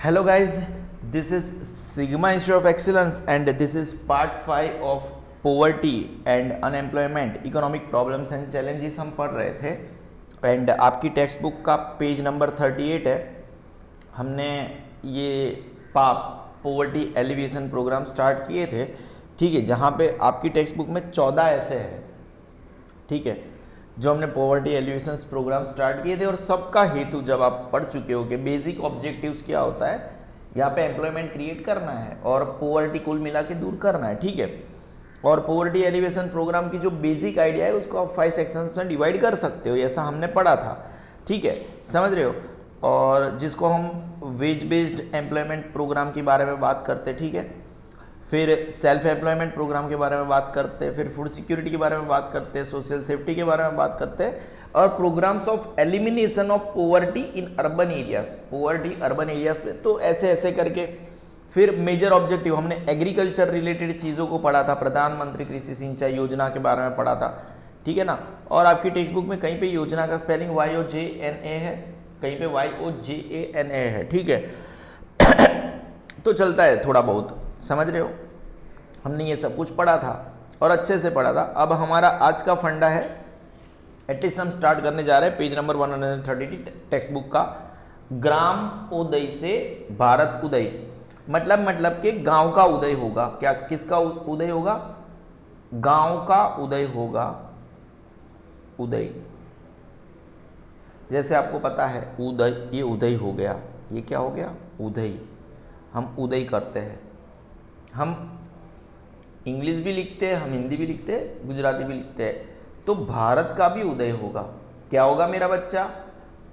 Hello guys, this is Sigma Institute of Excellence and this is part 5 of poverty and unemployment, economic problems and challenges हम पढ़ रहे थे and आपकी text book का page number 38 है। हमने ये पाप पोवर्टी एलिवेशन प्रोग्राम स्टार्ट किए थे, ठीक है, जहाँ पे आपकी टेक्स्ट बुक में 14 ऐसे हैं, ठीक है, जो हमने पॉवर्टी एलिवेशन प्रोग्राम स्टार्ट किए थे। और सबका हेतु जब आप पढ़ चुके हो कि बेसिक ऑब्जेक्टिव्स क्या होता है, यहाँ पे एम्प्लॉयमेंट क्रिएट करना है और पॉवर्टी कुल मिला के दूर करना है, ठीक है। और पॉवर्टी एलिवेशन प्रोग्राम की जो बेसिक आइडिया है उसको आप 5 सेक्शंस में डिवाइड कर सकते हो, ऐसा हमने पढ़ा था, ठीक है, समझ रहे हो। और जिसको हम वेज बेस्ड एम्प्लॉयमेंट प्रोग्राम के बारे में बात करते, ठीक है, फिर सेल्फ एम्प्लॉयमेंट प्रोग्राम के बारे में बात करते हैं, फिर फूड सिक्योरिटी के बारे में बात करते हैं, सोशल सेफ्टी के बारे में बात करते हैं, और programmes of elimination of poverty in urban areas, poverty urban areas में, तो ऐसे ऐसे करके। फिर मेजर ऑब्जेक्टिव हमने एग्रीकल्चर रिलेटेड चीज़ों को पढ़ा था, प्रधानमंत्री कृषि सिंचाई योजना के बारे में पढ़ा था, ठीक है ना। और आपकी टेक्स्ट बुक में कहीं पे योजना का स्पेलिंग YOJNA है, कहीं पे YOJANA है, ठीक है। तो चलता है थोड़ा बहुत, समझ रहे हो। हमने ये सब कुछ पढ़ा था और अच्छे से पढ़ा था। अब हमारा आज का फंडा है, एटलीस्ट हम स्टार्ट करने जा रहे हैं पेज नंबर 130 टेक्स्ट बुक का, ग्राम उदय से भारत उदय। मतलब कि गांव का उदय होगा। क्या, किसका उदय होगा? गांव का उदय होगा। उदय, जैसे आपको पता है उदय, ये उदय हो गया, ये क्या हो गया? उदय। हम उदय करते हैं, हम इंग्लिश भी लिखते हैं, हम हिंदी भी लिखते हैं, गुजराती भी लिखते हैं। तो भारत का भी उदय होगा। क्या होगा मेरा बच्चा?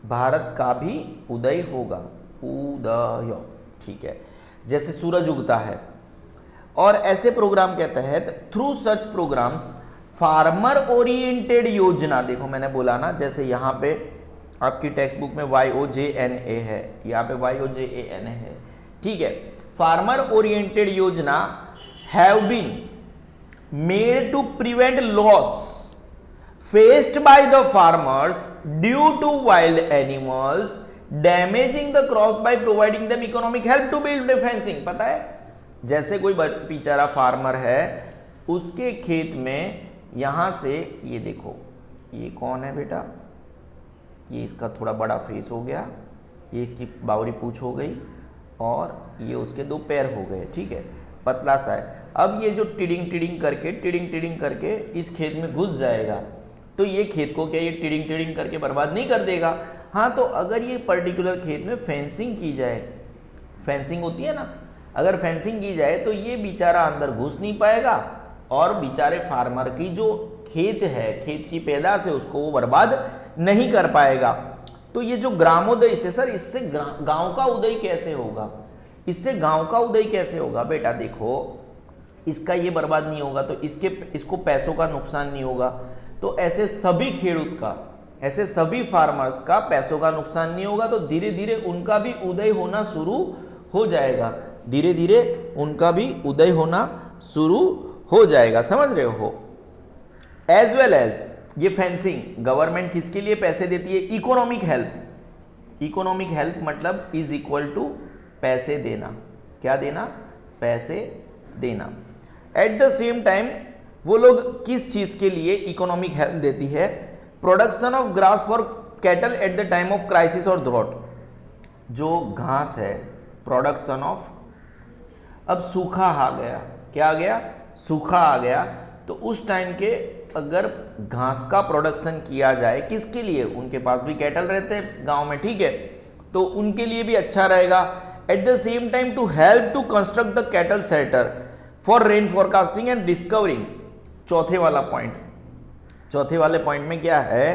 भारत का भी उदय होगा, उदय, ठीक है, जैसे सूरज उगता है। और ऐसे प्रोग्राम के तहत through such programmes farmer oriented योजना, देखो मैंने बोला ना, जैसे यहाँ पे आपकी टेक्स्ट बुक में YOJNA है, यहाँ पे YOJANA है, ठीक है। फार्मर ओरिएंटेड योजना have been made to prevent loss faced by the farmers due to wild animals damaging the crops by providing them economic help to build fencing। पता है, जैसे कोई बेचारा फार्मर है, उसके खेत में यहां से, ये देखो, ये कौन है बेटा? ये इसका थोड़ा बड़ा फेस हो गया, ये इसकी बावरी पूंछ हो गई, और ये उसके 2 पैर हो गए, ठीक है, पतला सा है। अब ये जो टिडिंग टिडिंग करके इस खेत में घुस जाएगा, तो ये खेत को क्या, ये टिडिंग करके बर्बाद नहीं कर देगा? हाँ, तो अगर ये पर्टिकुलर खेत में फेंसिंग की जाए, फेंसिंग होती है ना, अगर फेंसिंग की जाए तो ये बेचारा अंदर घुस नहीं पाएगा और बेचारे फार्मर की जो खेत है, खेत की पैदाश है, उसको वो बर्बाद नहीं कर पाएगा। तो ये जो ग्रामोदय से, सर इससे गांव का उदय कैसे होगा? इससे गांव का उदय कैसे होगा बेटा? देखो, इसका ये बर्बाद नहीं होगा तो इसको पैसों का नुकसान नहीं होगा, तो ऐसे सभी खेडूत का, ऐसे सभी फार्मर्स का पैसों का नुकसान नहीं होगा, तो धीरे धीरे उनका भी उदय होना शुरू हो जाएगा, धीरे धीरे उनका भी उदय होना शुरू हो जाएगा, समझ रहे हो। एज वेल एज ये फेंसिंग गवर्नमेंट किसके लिए पैसे देती है? Economic help. इकोनॉमिक हेल्प मतलब इज इक्वल टू पैसे देना। क्या देना? पैसे देना। एट द सेम टाइम वो लोग किस चीज के लिए इकोनॉमिक हेल्प देती है? Production of grass for cattle at the time of crisis और ड्रॉट। जो घास है, प्रोडक्शन ऑफ, अब सूखा आ गया, क्या आ गया? सूखा आ गया, तो उस टाइम के अगर घास का प्रोडक्शन किया जाए, किसके लिए? उनके पास भी कैटल रहते हैं गांव में, ठीक है, तो उनके लिए भी अच्छा रहेगा। At the same time to help to construct the cattle shelter for rain forecasting and discovering. चौथे वाला पॉइंट, चौथे वाले पॉइंट में क्या है?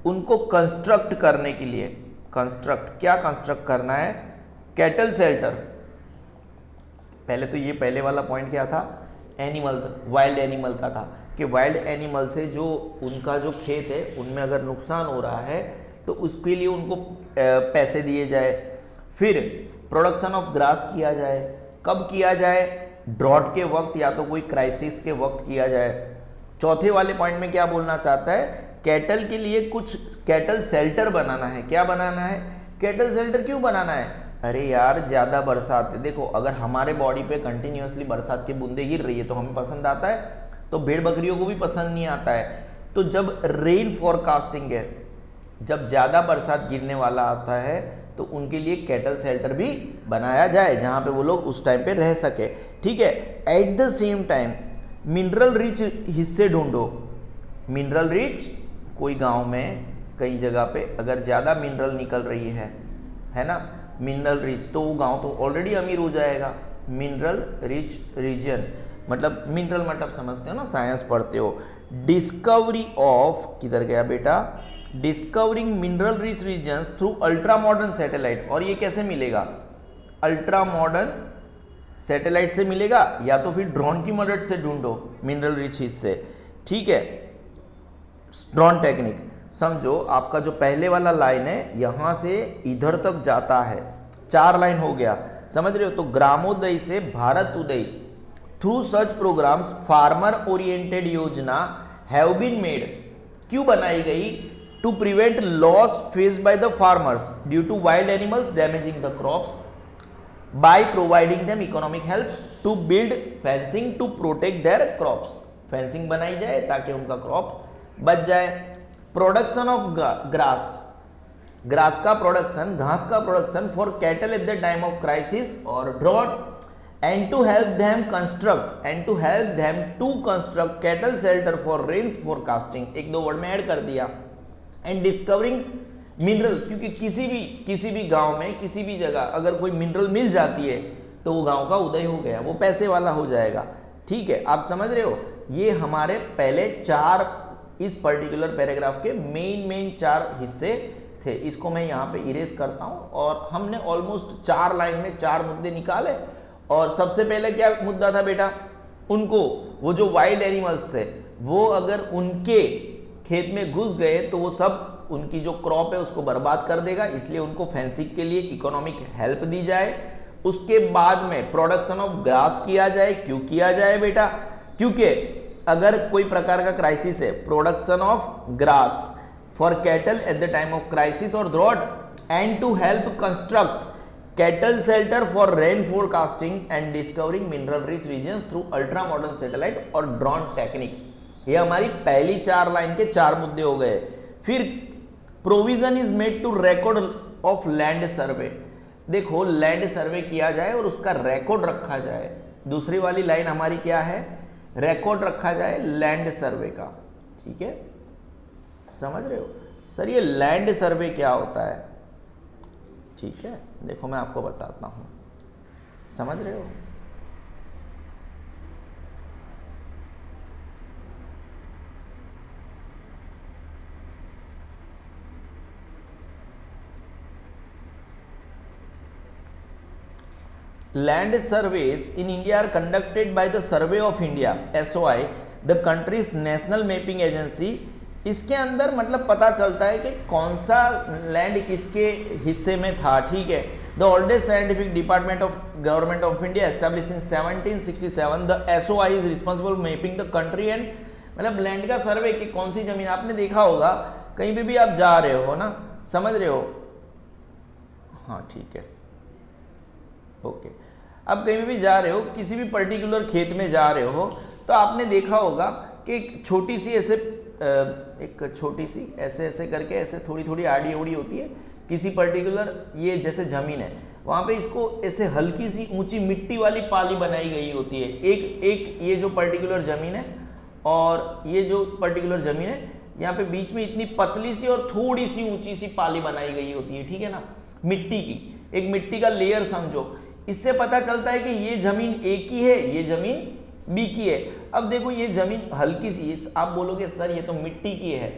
उनको कंस्ट्रक्ट करने के लिए, कंस्ट्रक्ट, क्या कंस्ट्रक्ट करना है? Cattle shelter. पहले तो ये पहले वाला पॉइंट क्या था? एनिमल, वाइल्ड एनिमल का था, कि वाइल्ड एनिमल से जो उनका जो खेत है उनमें अगर नुकसान हो रहा है तो उसके लिए उनको पैसे दिए जाए। फिर प्रोडक्शन ऑफ ग्रास किया जाए, कब किया जाए? ड्रॉट के वक्त या तो कोई क्राइसिस के वक्त किया जाए। चौथे वाले पॉइंट में क्या बोलना चाहता है? कैटल के लिए कुछ कैटल शेल्टर बनाना है। क्या बनाना है? कैटल शेल्टर क्यों बनाना है? अरे यार ज्यादा बरसात है, देखो अगर हमारे बॉडी पे कंटिन्यूअसली बरसात की बूंदें गिर रही है तो हमें पसंद आता है, तो भेड़ बकरियों को भी पसंद नहीं आता है। तो जब रेन फोरकास्टिंग है, जब ज्यादा बरसात गिरने वाला आता है तो उनके लिए कैटल शेल्टर भी बनाया जाए जहां पे वो लोग उस टाइम पे रह सके, ठीक है। At the same time mineral rich हिस्से ढूंढो। मिनरल रिच, कोई गांव में कई जगह पे अगर ज़्यादा मिनरल निकल रही है ना, मिनरल रिच, तो वो गांव तो ऑलरेडी अमीर हो जाएगा। मिनरल रिच रीजन मतलब मिनरल मतलब समझते हो ना, साइंस पढ़ते हो। डिस्कवरी ऑफ, किधर गया बेटा, discovering mineral rich regions through ultra modern satellite. और ये कैसे मिलेगा, अल्ट्रा मॉडर्न सैटेलाइट से मिलेगा या तो फिर ड्रोन की मदद से ढूंढो मिनरल रिच हिस्से, ठीक है। ड्रोन टेक्निक समझो, आपका जो पहले वाला लाइन है यहां से इधर तक जाता है, 4 लाइन हो गया, समझ रहे हो। तो ग्रामोदय से भारत उदय, through such programmes farmer oriented योजना हैव बीन मेड। क्यों बनाई गई, to prevent loss faced by the farmers due to wild animals damaging the crops by providing them economic help to build fencing to protect their crops। fencing बनाई जाए ताकि उनका crop बच जाए। Production of grass, grass का production, घास का production for cattle at the time of crisis और drought and to help them to construct cattle shelter for rain forecasting. 1-2 word में ऐड कर दिया। एंड डिस्कवरिंग मिनरल, क्योंकि किसी भी गांव में किसी भी जगह अगर कोई मिनरल मिल जाती है तो वो गांव का उदय हो गया, वो पैसे वाला हो जाएगा, ठीक है। आप समझ रहे हो, ये हमारे पहले 4 इस पर्टिकुलर पैराग्राफ के मेन 4 हिस्से थे। इसको मैं यहाँ पे इरेज करता हूँ और हमने ऑलमोस्ट 4 लाइन में 4 मुद्दे निकाले। और सबसे पहले क्या मुद्दा था बेटा, उनको वो जो वाइल्ड एनिमल्स थे वो अगर उनके खेत में घुस गए तो वो सब उनकी जो क्रॉप है उसको बर्बाद कर देगा, इसलिए उनको फेंसिंग के लिए इकोनॉमिक हेल्प दी जाए। उसके बाद में प्रोडक्शन ऑफ ग्रास किया जाए। क्यों किया जाए बेटा, क्योंकि अगर कोई प्रकार का क्राइसिस है, production of grass for cattle at the time of crisis और drought and to help construct cattle shelter for rain forecasting and discovering mineral rich regions through ultra modern satellite और ड्रोन टेक्निक। ये हमारी पहली 4 line के 4 मुद्दे हो गए। फिर provision is made to record of land survey. देखो लैंड सर्वे किया जाए और उसका रिकॉर्ड रखा जाए। दूसरी वाली लाइन हमारी क्या है, रिकॉर्ड रखा जाए लैंड सर्वे का, ठीक है। समझ रहे हो सर, ये लैंड सर्वे क्या होता है, ठीक है। देखो मैं आपको बताता हूं, समझ रहे हो। Land surveys in India are conducted by the Survey of India SOI, the country's national mapping agency। इसके अंदर मतलब पता चलता है कि कौन सा लैंड किसके हिस्से में था, ठीक है। The oldest scientific department of government of India established in 1767। The SOI is responsible mapping the country and, मतलब लैंड का सर्वे कि कौन सी जमीन, आपने देखा होगा कहीं पे भी आप जा रहे हो ना, समझ रहे हो, हाँ ठीक है ओके। अब कहीं भी जा रहे हो, किसी भी पर्टिकुलर खेत में जा रहे हो तो आपने देखा होगा कि एक छोटी सी ऐसे करके ऐसे थोड़ी आड़ी ओड़ी होती है किसी पर्टिकुलर, ये जैसे जमीन है वहां पे इसको ऐसे हल्की सी ऊंची मिट्टी वाली पाली बनाई गई होती है। एक ये जो पर्टिकुलर जमीन है और ये जो पर्टिकुलर जमीन है, यहाँ पे बीच में इतनी पतली सी और थोड़ी सी ऊंची सी पाली बनाई गई होती है, ठीक है ना, मिट्टी की, एक मिट्टी का लेयर समझो। इससे पता चलता है कि ये जमीन ए की है, ये जमीन बी की है। अब देखो ये जमीन हल्की सी, आप बोलोगे सर ये तो मिट्टी की है,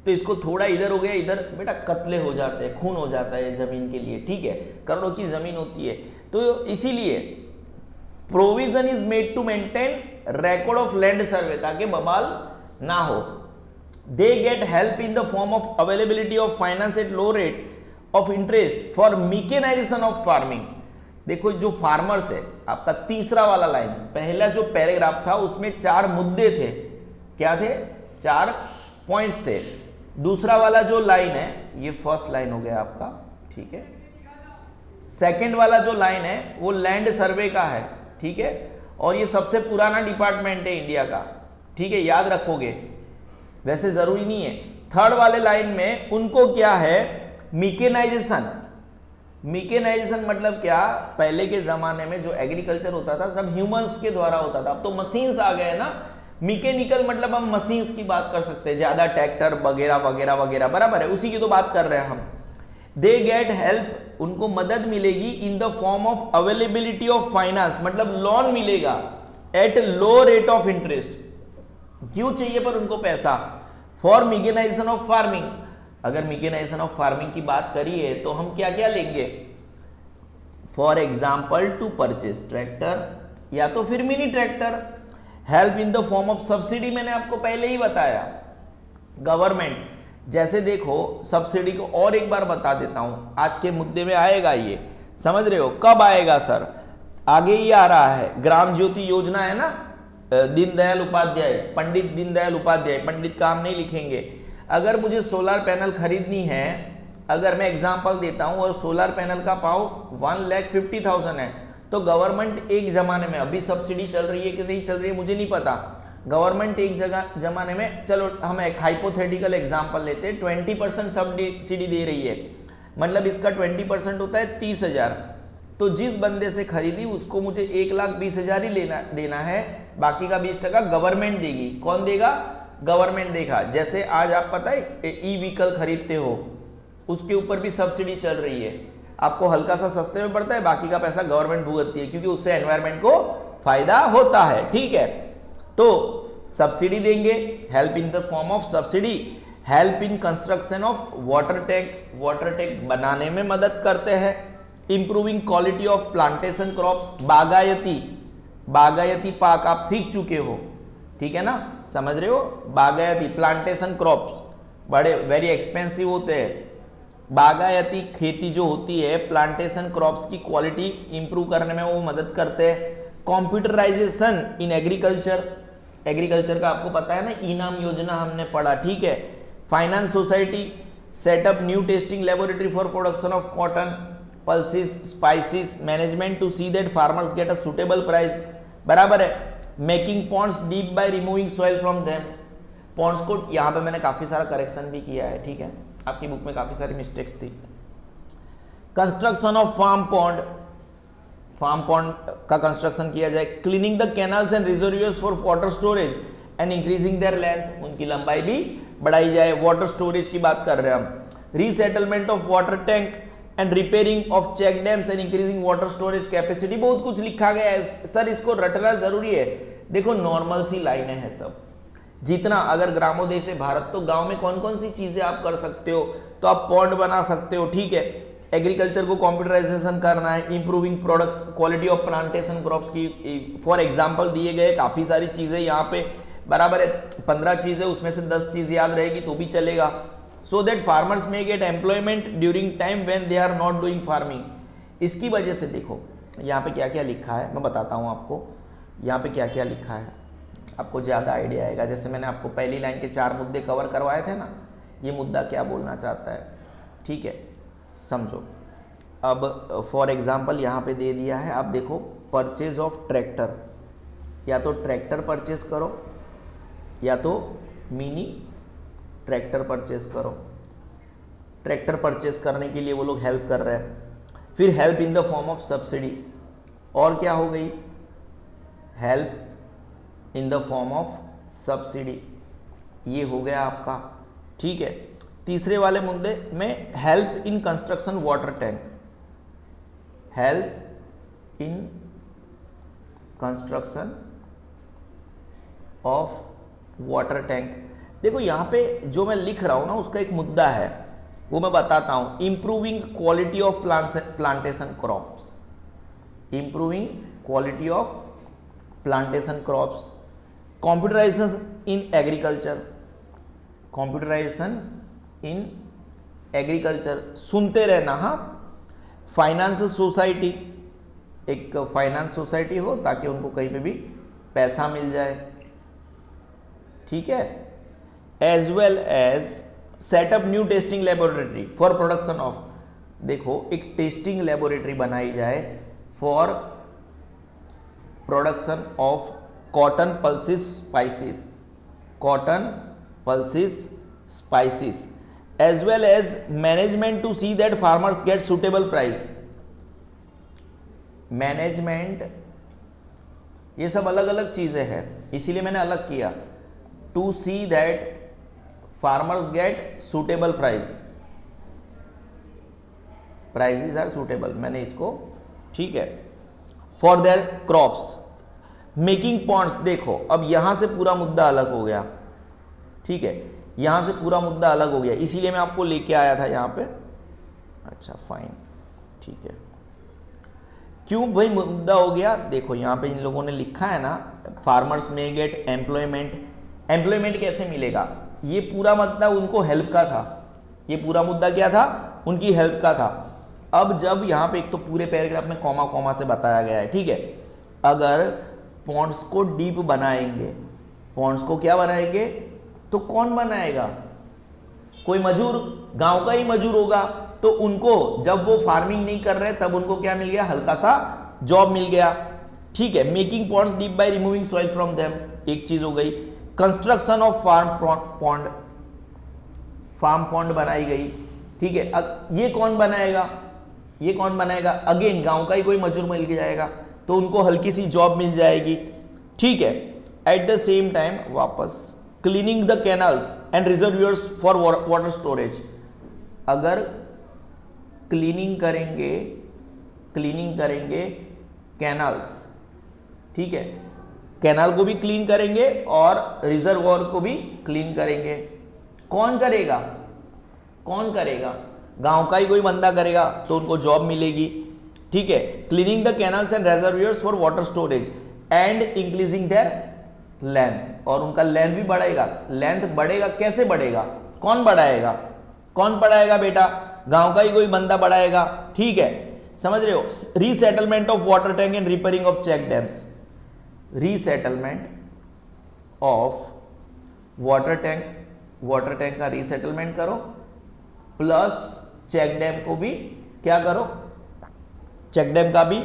तो इसको थोड़ा इधर हो गया, इधर बेटा कतले हो जाते हैं, खून हो जाता है जमीन के लिए, ठीक है, करोड़ों की जमीन होती है। तो इसीलिए provision is made to maintain record of land survey ताकि बवाल ना हो। They get help in the form of availability of finance at low rate of interest for mechanization of farming। देखो जो फार्मर्स है, आपका तीसरा वाला लाइन, पहला जो पैराग्राफ था उसमें 4 मुद्दे थे, क्या थे, 4 पॉइंट्स थे। दूसरा वाला जो लाइन है ये फर्स्ट लाइन हो गया आपका, ठीक है, सेकंड वाला जो लाइन है वो लैंड सर्वे का है, ठीक है, और ये सबसे पुराना डिपार्टमेंट है इंडिया का, ठीक है, याद रखोगे, वैसे जरूरी नहीं है। थर्ड वाले लाइन में उनको क्या है, मिकेनाइजेशन। मिकेनाइजेशन मतलब क्या, पहले के जमाने में जो एग्रीकल्चर होता था सब ह्यूमंस के द्वारा होता था, अब तो मशीन्स आ गए ना। मैकेनिकल मतलब हम मशीन्स की बात कर सकते हैं, ज्यादा ट्रैक्टर वगैरह वगैरह वगैरह, बराबर है, उसी की तो बात कर रहे हैं हम। दे गेट हेल्प, उनको मदद मिलेगी in the form of availability of finance, मतलब लोन मिलेगा at low rate of interest. क्यों चाहिए पर उनको पैसा, फॉर मैकेनाइजेशन ऑफ फार्मिंग। अगर मैकेनाइजेशन ऑफ फार्मिंग की बात करिए तो हम क्या क्या लेंगे, for example to purchase tractor या तो फिर mini tractor. Help in the form of subsidy, मैंने आपको पहले ही बताया, गवर्नमेंट, जैसे देखो सब्सिडी को और एक बार बता देता हूं, आज के मुद्दे में आएगा ये, समझ रहे हो, कब आएगा सर, आगे ही आ रहा है, ग्राम ज्योति योजना है ना, दीनदयाल उपाध्याय, पंडित दीनदयाल उपाध्याय, पंडित काम नहीं लिखेंगे। अगर मुझे सोलर पैनल खरीदनी है, अगर मैं एग्जांपल देता हूं और सोलर पैनल का भाव 1,50,000 है, तो गवर्नमेंट एक जमाने में, अभी सब्सिडी चल रही है कि नहीं चल रही है मुझे नहीं पता, गवर्नमेंट एक जगह जमाने में, चलो हम एक हाइपोथेटिकल एग्जांपल लेते हैं, 20% सब्सिडी दे रही है, मतलब इसका 20% होता है 30,000, तो जिस बंदे से खरीदी उसको मुझे 1,20,000 ही देना है, बाकी का 20% गवर्नमेंट देगी। कौन देगा, गवर्नमेंट देगा। जैसे आज आप पता है ई व्हीकल खरीदते हो, उसके ऊपर भी सब्सिडी चल रही है, आपको हल्का सा सस्ते में पड़ता है, बाकी का पैसा गवर्नमेंट भुगतती है, क्योंकि उससे एनवायरमेंट को फायदा होता है, ठीक है। तो सब्सिडी देंगे, help in the form of subsidy, help in construction of water tank, water tank बनाने में मदद करते हैं, improving quality of plantation crops, बागायती, बागायती पाक आप सीख चुके हो, ठीक है ना, समझ रहे हो, बागायती प्लांटेशन क्रॉप्स बड़े वेरी एक्सपेंसिव होते हैं, बागायती खेती जो होती है, प्लांटेशन क्रॉप्स की क्वालिटी इंप्रूव करने में वो मदद करते हैं। कंप्यूटराइजेशन इन एग्रीकल्चर, एग्रीकल्चर का आपको पता है ना, इनाम योजना हमने पढ़ा, ठीक है। Finance society, set up new testing laboratory for production of cotton, pulses, spices, management to see that farmers get a suitable price, बराबर है। Making ponds deep by removing soil from them, ponds को यहाँ पे मैंने काफी सारा करेक्शन भी किया है, ठीक है, आपकी बुक में काफी सारी मिस्टेक्स थी। Construction of farm pond, farm pond का कंस्ट्रक्शन किया जाए। Cleaning the canals and reservoirs for water storage and increasing their length, उनकी लंबाई भी बढ़ाई जाए, वाटर स्टोरेज की बात कर रहे हैं हम। Resettlement of water tank and repairing of check dams and increasing water storage capacity, बहुत कुछ लिखा गया है सर, इसको रटना जरूरी है। देखो नॉर्मल सी लाइनें हैं सब, जितना अगर ग्रामोदय से भारत, तो गांव में कौन कौन सी चीजें आप कर सकते हो, तो आप पॉन्ड बना सकते हो, ठीक है। एग्रीकल्चर को कंप्यूटराइजेशन करना है, improving products, quality of plantation crops की फॉर एग्जांपल दिए गए काफी सारी चीजें यहाँ पे, बराबर है, 15 चीजें, उसमें से 10 चीज याद रहेगी तो भी चलेगा। So that farmers may get employment during time when they are not doing farming. इसकी वजह से देखो यहाँ पे क्या क्या लिखा है, मैं बताता हूँ आपको, यहाँ पे क्या क्या लिखा है, आपको ज़्यादा आइडिया आएगा। जैसे मैंने आपको पहली लाइन के 4 मुद्दे कवर करवाए थे ना, ये मुद्दा क्या बोलना चाहता है, ठीक है, समझो। अब फॉर एग्जांपल यहाँ पे दे दिया है, आप देखो, परचेज ऑफ ट्रैक्टर, या तो ट्रैक्टर परचेज करो या तो मिनी ट्रैक्टर परचेज करो। ट्रैक्टर परचेज करने के लिए वो लोग हेल्प कर रहे हैं। फिर help in the form of subsidy, और क्या हो गई, help in the form of subsidy, ये हो गया आपका, ठीक है। तीसरे वाले मुद्दे में help in construction water tank, help in construction of water tank. देखो यहाँ पे जो मैं लिख रहा हूं ना, उसका एक मुद्दा है, वो मैं बताता हूं। Improving quality of plantation crops, improving quality of plantation crops, computerisation in agriculture, computerisation in agriculture, सुनते रहना, हाँ। फाइनेंस सोसाइटी, एक फाइनेंस सोसाइटी हो ताकि उनको कहीं पे भी पैसा मिल जाए, ठीक है। As well as set up new testing laboratory for production of, देखो एक टेस्टिंग लेबोरेटरी बनाई जाए for production of cotton pulses spices, cotton pulses spices, as well as management to see that farmers get suitable price. Management, ये सब अलग अलग चीजें हैं, इसीलिए मैंने अलग किया। To see that farmers get suitable price, prices are suitable, मैंने इसको, ठीक है, for their crops. Making ponds, देखो अब यहां से पूरा मुद्दा अलग हो गया, ठीक है, यहां से पूरा मुद्दा अलग हो गया, इसीलिए मैं आपको लेके आया था यहां पे। अच्छा फाइन, ठीक है, क्यों भाई मुद्दा हो गया? देखो यहां पे इन लोगों ने लिखा है ना, फार्मर्स में गेट एम्प्लॉयमेंट। एम्प्लॉयमेंट कैसे मिलेगा? ये पूरा मुद्दा उनको हेल्प का था, ये पूरा मुद्दा क्या था? उनकी हेल्प का था। अब जब यहां पे एक तो पूरे पैराग्राफ में कॉमा कॉमा से बताया गया है, ठीक है, अगर पॉन्ड्स को डीप बनाएंगे, पॉन्ड्स को क्या बनाएंगे, तो कौन बनाएगा? कोई मजूर, गांव का ही मजूर होगा, तो उनको जब वो फार्मिंग नहीं कर रहे तब उनको क्या मिल गया? हल्का सा जॉब मिल गया, ठीक है। Making ponds deep by removing soil from them, एक चीज हो गई। कंस्ट्रक्शन ऑफ फार्म पॉन्ड बनाई गई, ठीक है। ये कौन बनाएगा? ये कौन बनाएगा? अगेन गांव का ही कोई मजदूर मिल जाएगा, तो उनको हल्की सी जॉब मिल जाएगी, ठीक है। एट द सेम टाइम वापस cleaning the canals and reservoirs for water storage. अगर क्लीनिंग करेंगे कैनल्स, ठीक है, कैनाल को भी क्लीन करेंगे और रिजर्वॉयर को भी क्लीन करेंगे। कौन करेगा? कौन करेगा? गांव का ही कोई बंदा करेगा, तो उनको जॉब मिलेगी, ठीक है। Cleaning the canals and reservoirs for water storage and increasing their length, और उनका लेंथ भी बढ़ेगा। लेंथ बढ़ेगा, कैसे बढ़ेगा? कौन बढ़ाएगा? कौन बढ़ाएगा बेटा? गांव का ही कोई बंदा बढ़ाएगा, ठीक है, समझ रहे हो। Resettlement of water tank and repairing of check dams, resettlement of water tank का रीसेटलमेंट करो, प्लस चेक डैम को भी क्या करो? चेक डैम का भी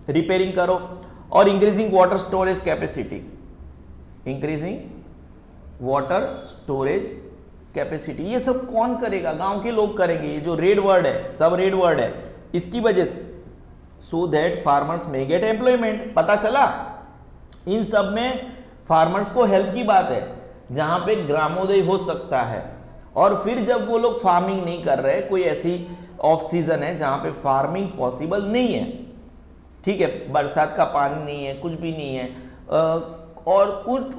रिपेयरिंग करो, और increasing water storage capacity, increasing water storage capacity. ये सब कौन करेगा? गांव के लोग करेंगे। ये जो रेड वर्ड है, सब रेड वर्ड है, इसकी वजह से, सो दैट फार्मर्स में गेट एम्प्लॉयमेंट। पता चला इन सब में फार्मर्स को हेल्प की बात है, जहां पे ग्रामोदय हो सकता है। और फिर जब वो लोग फार्मिंग नहीं कर रहे, कोई ऐसी ऑफ सीजन है जहां पे फार्मिंग पॉसिबल नहीं है, ठीक है, बरसात का पानी नहीं है, कुछ भी नहीं है, और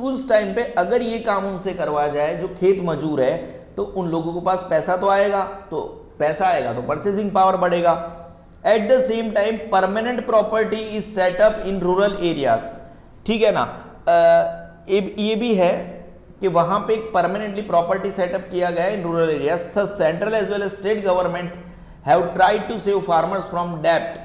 उस टाइम पे अगर ये काम उनसे करवाया जाए जो खेत मजूर है, तो उन लोगों के पास पैसा तो आएगा, तो पैसा आएगा तो परचेसिंग पावर बढ़ेगा। Eight the same time permanent property is setup in rural areas, ठीक है ना। ये भी है कि वहां पे एक परमानेंटली प्रॉपर्टी सेटअप किया गया है in rural areas. The central as well as state government have tried to save farmers from डेब्ट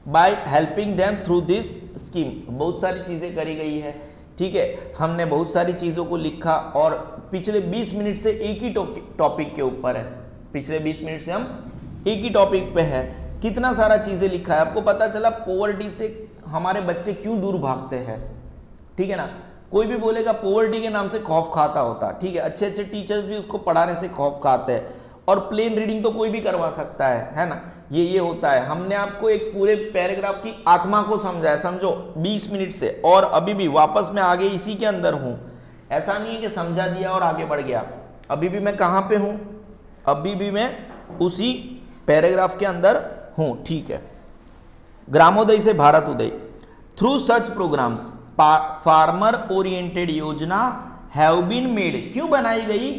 by helping them through this scheme. बहुत सारी चीजें करी गई है, ठीक है, हमने बहुत सारी चीजों को लिखा, और पिछले 20 मिनट से एक ही टॉपिक के ऊपर है, पिछले 20 मिनट से हम एक ही टॉपिक पे है, कितना सारा चीजें लिखा है। आपको पता चला पोवर्टी से हमारे बच्चे क्यों दूर भागते हैं, ठीक है ना। कोई भी बोलेगा पोवर्टी के नाम से खौफ खाता होता, ठीक है, अच्छे अच्छे टीचर्स भी उसको पढ़ाने से खौफ खाते हैं, और प्लेन रीडिंग तो कोई भी करवा सकता है ना। ये होता है। हमने आपको एक पूरे पैराग्राफ की आत्मा को समझाया, समझो 20 मिनट से, और अभी भी वापस मैं आगे इसी के अंदर हूं। ऐसा नहीं है कि समझा दिया और आगे बढ़ गया, अभी भी मैं कहां पे हूं? अभी भी मैं उसी पैराग्राफ के अंदर हूं, ठीक है। ग्रामोदय से भारत उदय, through such programmes farmer oriented योजना हैव बीन मेड। क्यों बनाई गई?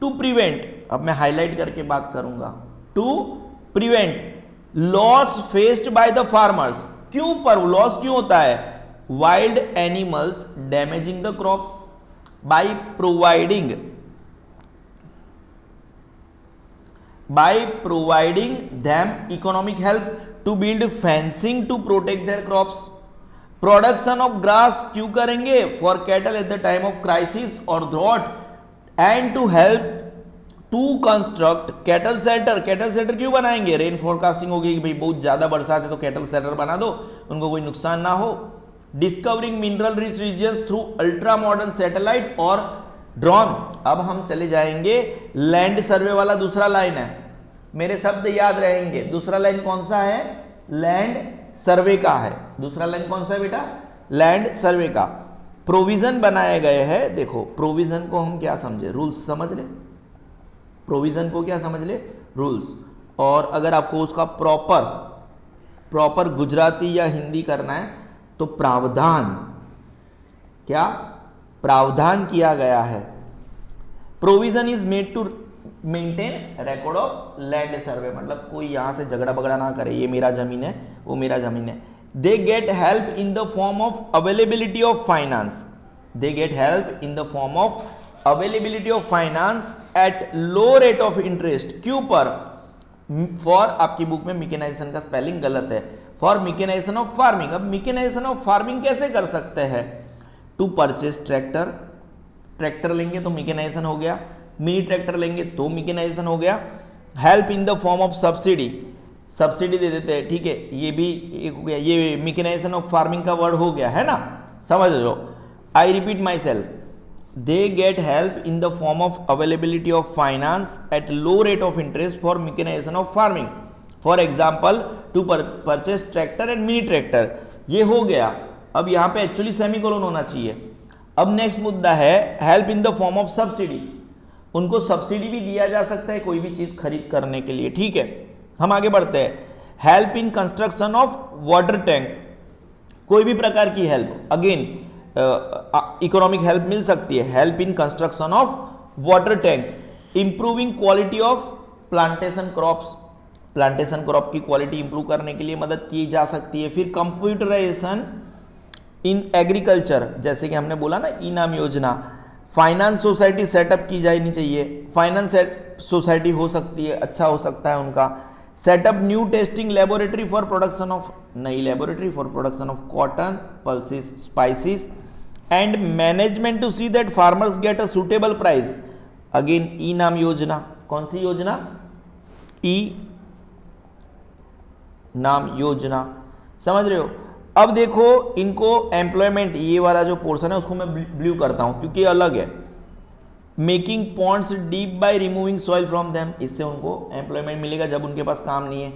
टू प्रिवेंट, अब मैं हाईलाइट करके बात करूंगा, to prevent loss faced by the farmers. क्यों पर लॉस क्यों होता है? Wild animals damaging the crops by providing them economic help to build fencing to protect their crops. Production of grass क्यों करेंगे? For cattle at the time of crisis और drought, and to help to construct cattle shelter. Cattle shelter क्यों बनाएंगे? Rain forecasting होगी कि भाई बहुत ज्यादा बरसात है तो कैटल शेल्टर बना दो, उनको कोई नुकसान ना हो। Discovering mineral rich regions through ultra modern satellite और ड्रोन। अब हम चले जाएंगे लैंड सर्वे वाला दूसरा लाइन है, मेरे शब्द याद रहेंगे। दूसरा लाइन कौन सा है? लैंड सर्वे का है। दूसरा लाइन कौन सा है बेटा? लैंड सर्वे का। प्रोविजन बनाए गए हैं, देखो प्रोविजन को हम क्या समझे? रूल्स समझ ले। प्रोविजन को क्या समझ ले? रूल्स। और अगर आपको उसका प्रॉपर गुजराती या हिंदी करना है तो प्रावधान। क्या? प्रावधान किया गया है। Provision is made to maintain record of land survey, मतलब कोई यहां से झगड़ा बगड़ा ना करे, ये मेरा जमीन है, वो मेरा जमीन है। दे get help in the form of availability of finance. They get help in the form of availability of finance at low rate of interest. क्यों पर? फॉर, आपकी बुक में मैकेनाइजेशन का स्पेलिंग गलत है, फॉर मैकेनाइजेशन ऑफ फार्मिंग। अब mechanisation of farming कैसे कर सकते हैं? टू परचेज ट्रैक्टर, ट्रैक्टर लेंगे तो मैकेनाइजेशन हो गया, मिनी ट्रैक्टर लेंगे तो मैकेनाइजेशन हो गया। Help in the form of subsidy, subsidy दे देते हैं, ठीक है, ये भी एक हो गया, ये मैकेनाइजेशन ऑफ फार्मिंग का वर्ड हो गया है ना, समझ लो। I repeat myself, they get help in the form of availability of finance at low rate of interest for mechanization of farming, for example to purchase tractor and mini tractor। ये हो गया। अब यहाँ पे actually semicolon होना चाहिए। अब next मुद्दा है help in the form of subsidy. उनको सब्सिडी भी दिया जा सकता है कोई भी चीज खरीद करने के लिए, ठीक है। हम आगे बढ़ते हैं। Help in construction of water tank, कोई भी प्रकार की हेल्प, अगेन इकोनॉमिक हेल्प मिल सकती है। Help in construction of water tank. Improving quality of plantation crops, plantation crop की क्वालिटी इंप्रूव करने के लिए मदद की जा सकती है। फिर कंप्यूटराइजेशन इन एग्रीकल्चर, जैसे कि हमने बोला ना इनाम योजना। फाइनेंस सोसाइटी सेटअप की जानी चाहिए, फाइनेंस सोसाइटी हो सकती है, अच्छा हो सकता है उनका। Setup new testing laboratory for production of, नई laboratory for production of cotton, pulses, spices and management to see that farmers get a suitable price. Again e NAM योजना, कौन सी योजना? ई नाम योजना, समझ रहे हो। अब देखो इनको एम्प्लॉयमेंट, ये वाला जो पोर्शन है उसको मैं ब्लू करता हूं क्योंकि अलग है। Making ponds deep by removing soil from them, इससे उनको एम्प्लॉयमेंट मिलेगा जब उनके पास काम नहीं है।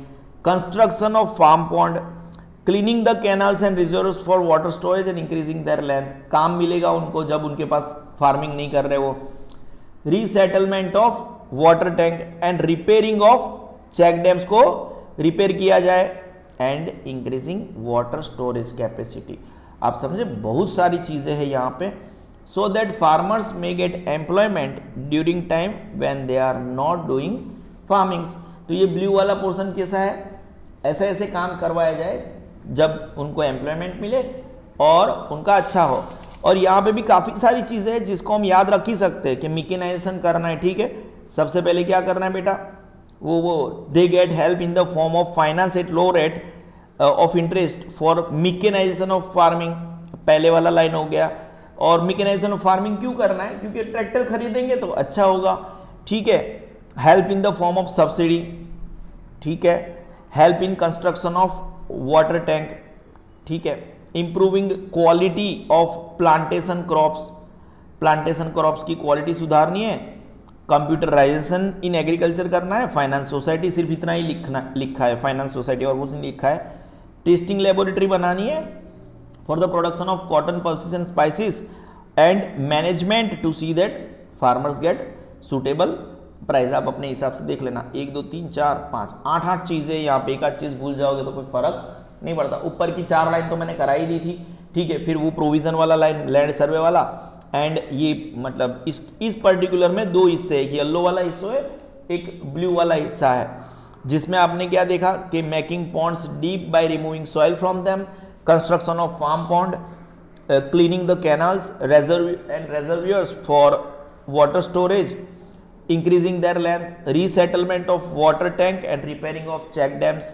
Construction of farm pond, cleaning the canals and reserves for water storage and increasing their length, काम मिलेगा उनको जब उनके पास फार्मिंग नहीं कर रहे वो। Resettlement of water tank and repairing of check dams को रिपेयर किया जाए and increasing water storage capacity. आप समझे, बहुत सारी चीजें हैं यहाँ पे। So that farmers may get employment during time when they are not doing farmings. तो ये ब्लू वाला पोर्शन कैसा है? ऐसे ऐसे काम करवाया जाए जब उनको एम्प्लॉयमेंट मिले और उनका अच्छा हो। और यहाँ पे भी काफ़ी सारी चीज़ें हैं जिसको हम याद रख ही सकते हैं कि मैकेनाइजेशन करना है, ठीक है। सबसे पहले क्या करना है बेटा? वो they get help in the form of finance at low rate of interest for mechanisation of farming, पहले वाला लाइन हो गया। और मैकेनाइजेशन ऑफ फार्मिंग क्यों करना है? क्योंकि ट्रैक्टर खरीदेंगे तो अच्छा होगा, ठीक है। Help in the form of subsidy, ठीक है। Help in construction of water tank, ठीक है। Improving quality of plantation crops, plantation crops की क्वालिटी सुधारनी है। कंप्यूटराइजेशन इन एग्रीकल्चर करना है। फाइनेंस सोसाइटी, सिर्फ इतना ही लिखा है फाइनेंस सोसाइटी, और कुछ नहीं लिखा है। टेस्टिंग लेबोरेटरी बनानी है for the production of cotton, pulses and spices and management to see that farmers get suitable price. आप अपने हिसाब से देख लेना, 1 2 3 4 5 8 चीजें यहाँ पे, एक आध चीज भूल जाओगे तो कोई फर्क नहीं पड़ता। ऊपर की 4 लाइन तो मैंने कराई दी थी, ठीक है। फिर वो प्रोविजन वाला लाइन, लैंड सर्वे वाला, एंड ये मतलब इस पर्टिकुलर में 2 हिस्से, एक येलो वाला हिस्सा है, एक ब्लू वाला हिस्सा है, जिसमें आपने क्या देखा कि making ponds deep by removing soil from them, construction of farm pond, cleaning the canals and reservoirs for water storage, increasing their length, resettlement of water tank and repairing of check dams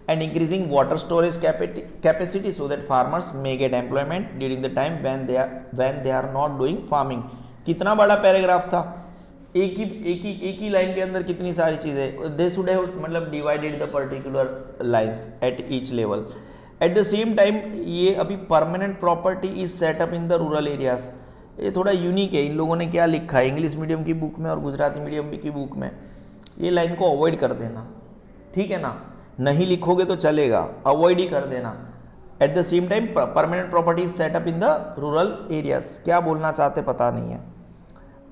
and increasing water storage capacity so that farmers may get employment during the time when they are not doing farming। कितना बड़ा paragraph था, एक ही line के अंदर कितनी सारी चीजें, they should have मतलब divided the particular lines at each level. Eight the same time ये अभी permanent property is setup in the rural areas, ये थोड़ा यूनिक है। इन लोगों ने क्या लिखा है इंग्लिश मीडियम की बुक में और गुजराती मीडियम की बुक में, ये लाइन को अवॉइड कर देना, ठीक है ना, नहीं लिखोगे तो चलेगा, अवॉइड ही कर देना। Eight the same time permanent property is setup in the rural areas, क्या बोलना चाहते पता नहीं है।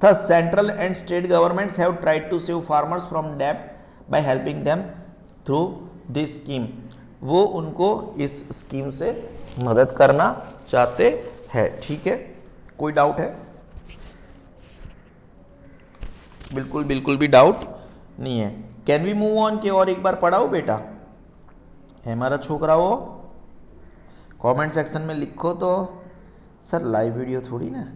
Thus, central and state governments have tried to save farmers from debt by helping them through this scheme. वो उनको इस स्कीम से मदद करना चाहते हैं, ठीक है। कोई डाउट है? बिल्कुल बिल्कुल भी डाउट नहीं है। कैन वी मूव ऑन के और एक बार पढ़ाओ बेटा, है हमारा छोकरा वो? कमेंट सेक्शन में लिखो तो। सर लाइव वीडियो थोड़ी ना,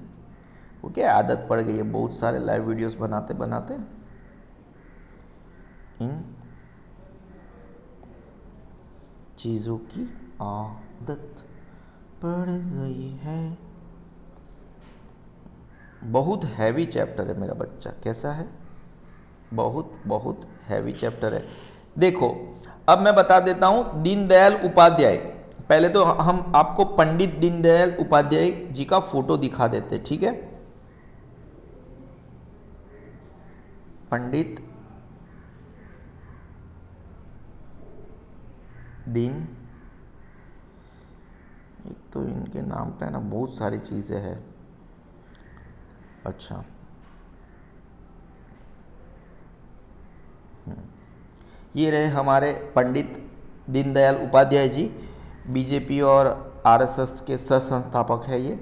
वो क्या आदत पड़ गई है बहुत सारे लाइव वीडियोस बनाते बनाते, इन चीज़ों की आदत पड़ गई है। बहुत हैवी चैप्टर है मेरा बच्चा, कैसा है? बहुत बहुत हैवी चैप्टर है। देखो अब मैं बता देता हूं, दीनदयाल उपाध्याय, पहले तो हम आपको पंडित दीनदयाल उपाध्याय जी का फोटो दिखा देते, ठीक है। पंडित दीन, एक तो इनके नाम पे ना बहुत सारी चीजें हैं। अच्छा ये रहे हमारे पंडित दीनदयाल उपाध्याय जी, बीजेपी और आरएसएस के सह संस्थापक है ये,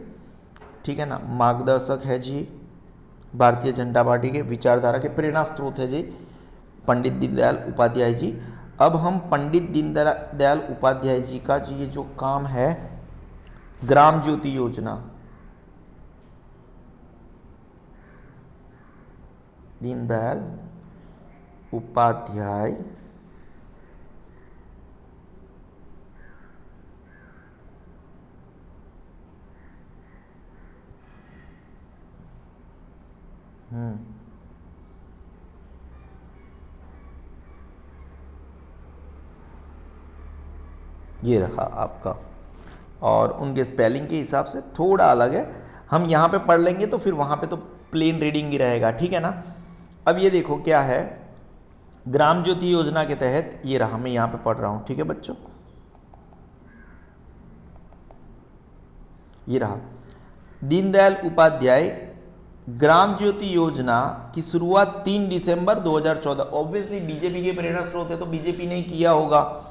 ठीक है ना, मार्गदर्शक है जी, भारतीय जनता पार्टी के विचारधारा के प्रेरणा स्रोत है जी पंडित दीनदयाल उपाध्याय जी। अब हम पंडित दीनदयाल उपाध्याय जी का जी ये जो काम है, ग्राम ज्योति योजना, दीनदयाल उपाध्याय ये रहा आपका, और उनके स्पेलिंग के हिसाब से थोड़ा अलग है, हम यहाँ पे पढ़ लेंगे तो फिर वहाँ पे तो प्लेन रीडिंग ही रहेगा, ठीक है ना। अब ये देखो क्या है, ग्राम ज्योति योजना के तहत ये रहा, मैं यहाँ पे पढ़ रहा हूँ, ठीक है बच्चों, ये रहा दीनदयाल उपाध्याय ग्राम ज्योति योजना की शुरुआत 3 दिसंबर 2014, ऑब्वियसली बीजेपी के प्रेरणा स्रोत है तो बीजेपी ने किया होगा।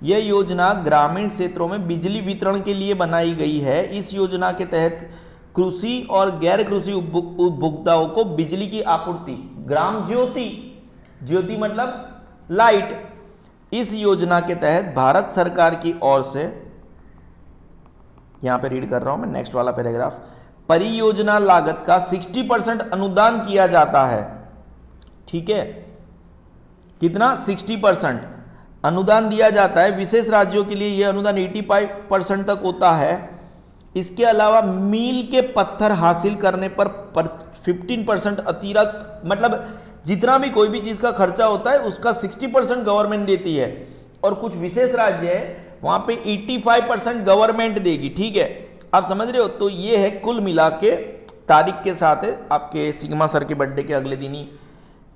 यह योजना ग्रामीण क्षेत्रों में बिजली वितरण के लिए बनाई गई है। इस योजना के तहत कृषि और गैर कृषि उपभोक्ताओं को बिजली की आपूर्ति, ग्राम ज्योति, ज्योति मतलब लाइट, इस योजना के तहत भारत सरकार की ओर से, यहां पे रीड कर रहा हूं मैं नेक्स्ट वाला पैराग्राफ, परियोजना लागत का 60% अनुदान किया जाता है, ठीक है, कितना? 60% अनुदान दिया जाता है। विशेष राज्यों के लिए यह अनुदान 85% तक होता है। इसके अलावा मील के पत्थर हासिल करने पर 15% अतिरिक्त, मतलब जितना भी कोई भी चीज का खर्चा होता है उसका 60% गवर्नमेंट देती है, और कुछ विशेष राज्य है वहां पे 85% गवर्नमेंट देगी, ठीक है, आप समझ रहे हो। तो ये है कुल मिला के, तारीख के साथ है आपके सिग्मा सर के बर्थडे के अगले दिन ही,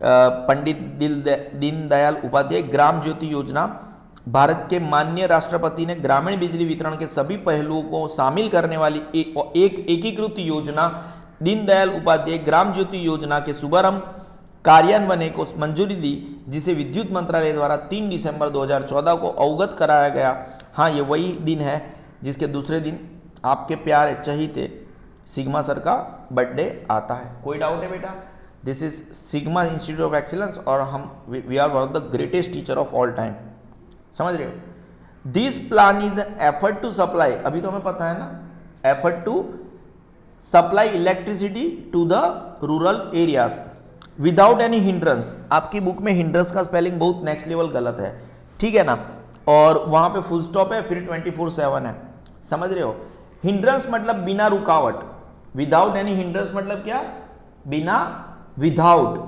पंडित दीनदयाल उपाध्याय ग्राम ज्योति योजना भारत के माननीय राष्ट्रपति ने ग्रामीण बिजली वितरण के सभी पहलुओं को शामिल करने वाली एक एकीकृत योजना दीनदयाल उपाध्याय ग्राम ज्योति योजना के शुभारंभ कार्यान्वयन को मंजूरी दी, जिसे विद्युत मंत्रालय द्वारा 3 दिसंबर 2014 को अवगत कराया गया। हाँ, ये वही दिन है जिसके दूसरे दिन आपके प्यारे चहीते सिग्मा सर का बर्थडे आता है। कोई डाउट है बेटा? This is Sigma Institute of Excellence, और हम we are one of the greatest teacher of all time, समझ रहे हो। This plan is an effort to supply, अभी तो हमें पता है ना, effort to supply electricity to the rural areas without any hindrance. आपकी बुक में हिंड्रेंस का स्पेलिंग बहुत नेक्स्ट लेवल गलत है, ठीक है ना, और वहां पे फुल स्टॉप है, फिर 24/7 है, समझ रहे हो। हिंड्रेंस मतलब बिना रुकावट, विदाउट एनी हिंड्रेंस मतलब क्या? बिना विदाउट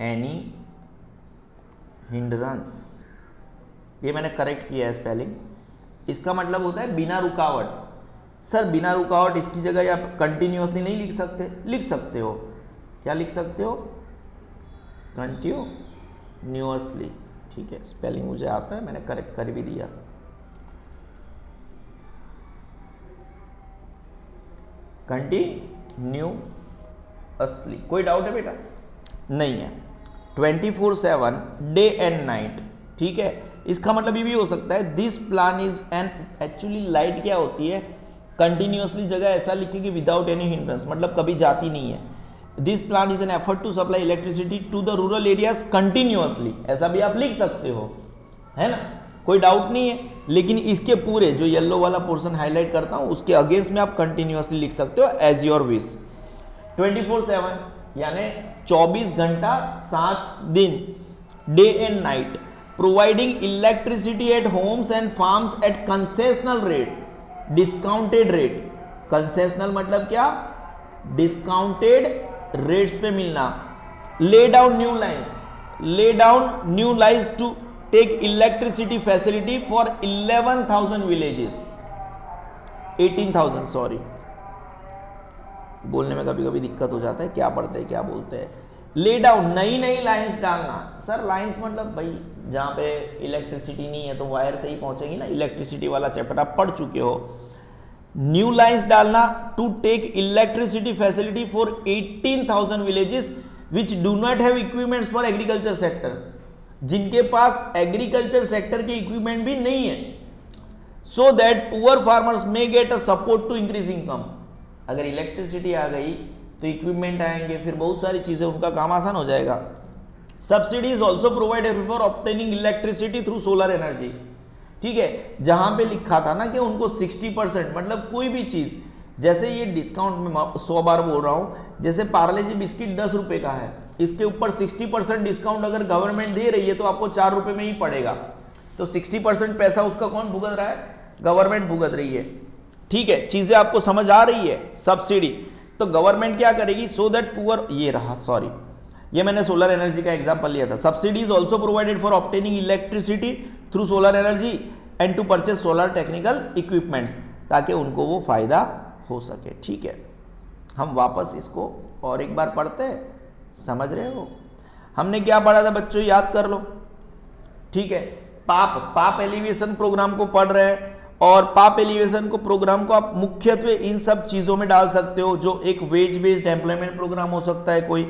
एनी हिंड्रेंस, ये मैंने करेक्ट किया है स्पेलिंग। इसका मतलब होता है बिना रुकावट। सर बिना रुकावट इसकी जगह आप कंटिन्यूअसली नहीं लिख सकते? लिख सकते हो। क्या लिख सकते हो? कंटिन्यूअसली। ठीक है, स्पेलिंग मुझे आता है, मैंने करेक्ट कर भी दिया। कंटिन्यूअसली। कोई डाउट है बेटा? नहीं है। 24/7 डे एंड नाइट। ठीक है, इसका मतलब ये भी हो सकता है this plan is N, actually light क्या होती है? कंटिन्यूअसली जगह ऐसा लिखेगी विदाउट एनी हिंड्रेंस, मतलब कभी जाती नहीं है। This plan is an effort to supply electricity to the rural areas continuously, ऐसा भी आप लिख सकते हो, है ना, कोई डाउट नहीं है। लेकिन इसके पूरे जो येलो वाला पोर्शन हाईलाइट करता हूं उसके अगेंस्ट में आप कंटिन्यूअसली लिख सकते हो एज योर विश। 24/7 यानी 24 घंटा 7 दिन, day and night, providing electricity at homes and farms at concessional rate, discounted rate. Concessional मतलब क्या? डिस्काउंटेड रेट्स पे मिलना। Lay down new lines to take electricity facility for 11,000 villages, 18,000 sorry, बोलने में कभी कभी दिक्कत हो जाता है, क्या पढ़ते हैं क्या बोलते हैं। ले डाउन नई लाइंस डालना। सर लाइंस मतलब भाई जहां पे इलेक्ट्रिसिटी नहीं है तो वायर से ही पहुंचेगी ना, इलेक्ट्रिसिटी वाला चैप्टर आप पढ़ चुके हो। न्यू लाइंस डालना to take electricity facility for 18,000 villages which do not have equipments for agriculture sector, जिनके पास एग्रीकल्चर सेक्टर के इक्विपमेंट भी नहीं है, so that poor farmers may get a support to increase income. अगर इलेक्ट्रिसिटी आ गई तो इक्विपमेंट आएंगे, फिर बहुत सारी चीजें, उनका काम आसान हो जाएगा। Subsidy is also provided for obtaining electricity through solar energy. ठीक है, जहां पे लिखा था ना कि उनको 60%, मतलब कोई भी चीज, जैसे ये डिस्काउंट में 100 बार बोल रहा हूं, जैसे पार्ले जी बिस्किट 10 रुपए का है, इसके ऊपर 60% डिस्काउंट अगर गवर्नमेंट दे रही है तो आपको 4 रुपए में ही पड़ेगा। तो 60% पैसा उसका कौन भुगत रहा है? गवर्नमेंट भुगत रही है। ठीक है, चीजें आपको समझ आ रही है? सब्सिडी तो गवर्नमेंट क्या करेगी? सो दैट पुअर, ये रहा सॉरी, ये मैंने सोलर एनर्जी का एग्जांपल लिया था। Subsidy is also provided for obtaining electricity through solar energy and to purchase solar technical equipments, ताकि उनको वो फायदा हो सके। ठीक है, हम वापस इसको और एक बार पढ़ते हैं, समझ रहे हो? हमने क्या पढ़ा था बच्चों, याद कर लो। ठीक है, पाप एलिवेशन प्रोग्राम को पढ़ रहे हैं, और पाप एलिवेशन को प्रोग्राम को आप मुख्यत्वे इन सब चीजों में डाल सकते हो, जो एक वेज बेस्ड एम्प्लॉयमेंट प्रोग्राम हो सकता है कोई,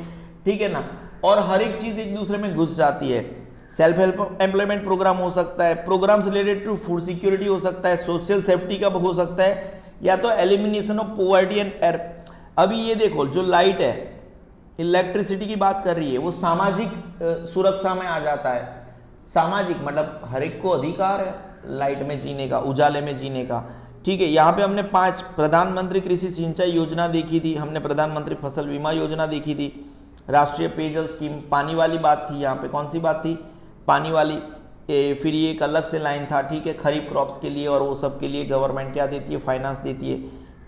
ठीक है ना, और हर एक चीज एक दूसरे में घुस जाती है। सेल्फ हेल्प एम्प्लॉयमेंट प्रोग्राम हो सकता है, programs related to food security हो सकता है, सोशल सेफ्टी का हो सकता है, या तो elimination of poverty and air. अभी ये देखो, जो लाइट है, इलेक्ट्रिसिटी की बात कर रही है, वो सामाजिक सुरक्षा में आ जाता है। सामाजिक मतलब हर एक को अधिकार है लाइट में जीने का, उजाले में जीने का। ठीक है, यहाँ पे हमने 5 प्रधानमंत्री कृषि सिंचाई योजना देखी थी, हमने प्रधानमंत्री फसल बीमा योजना देखी थी, राष्ट्रीय पेयजल स्कीम, पानी वाली बात थी, यहाँ पे कौन सी बात थी? पानी वाली। फिर ये एक अलग से लाइन था, ठीक है, खरीफ क्रॉप्स के लिए और वो सब के लिए गवर्नमेंट क्या देती है? फाइनेंस देती है।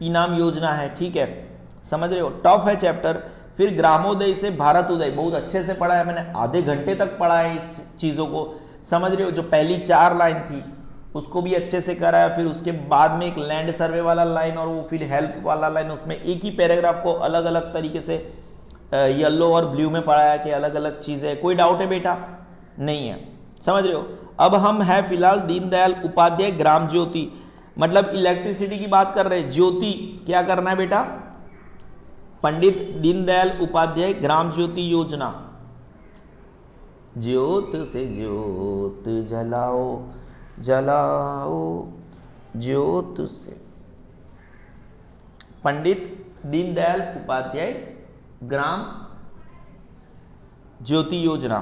इनाम योजना है, ठीक है, समझ रहे हो? टफ है चैप्टर। फिर ग्रामोदय से भारत उदय, बहुत अच्छे से पढ़ा है मैंने, आधे घंटे तक पढ़ा है इस चीज़ों को, समझ रहे हो? जो पहली 4 लाइन थी उसको भी अच्छे से कराया, फिर उसके बाद में एक लैंड सर्वे वाला लाइन और वो फिर हेल्प वाला लाइन, उसमें एक ही पैराग्राफ को अलग अलग तरीके से येलो और ब्लू में पढ़ाया कि अलग अलग चीज़ें। कोई डाउट है बेटा? नहीं है, समझ रहे हो? अब हम है फिलहाल दीनदयाल उपाध्याय ग्राम ज्योति, मतलब इलेक्ट्रिसिटी की बात कर रहे हैं। ज्योति क्या करना है बेटा? पंडित दीनदयाल उपाध्याय ग्राम ज्योति योजना। ज्योत से ज्योत जलाओ जलाओ ज्योत से, Pandit Deendayal Upadhyay Gram Jyoti Yojana.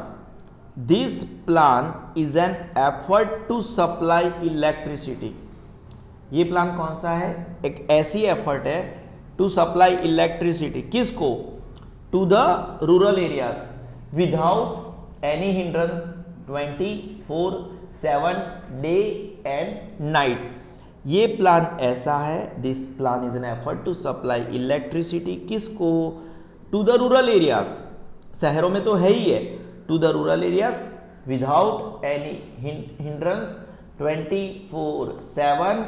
This plan is an effort to supply electricity. ये प्लान कौन सा है? एक ऐसी एफर्ट है टू सप्लाई इलेक्ट्रिसिटी, किसको? To the rural areas without any hindrance, 24/7 day and night. ये प्लान ऐसा है, this plan is an effort to supply electricity किसको, टू द रूरल एरियाज, शहरों में तो है ही है, to the rural areas without any hindrance 24/7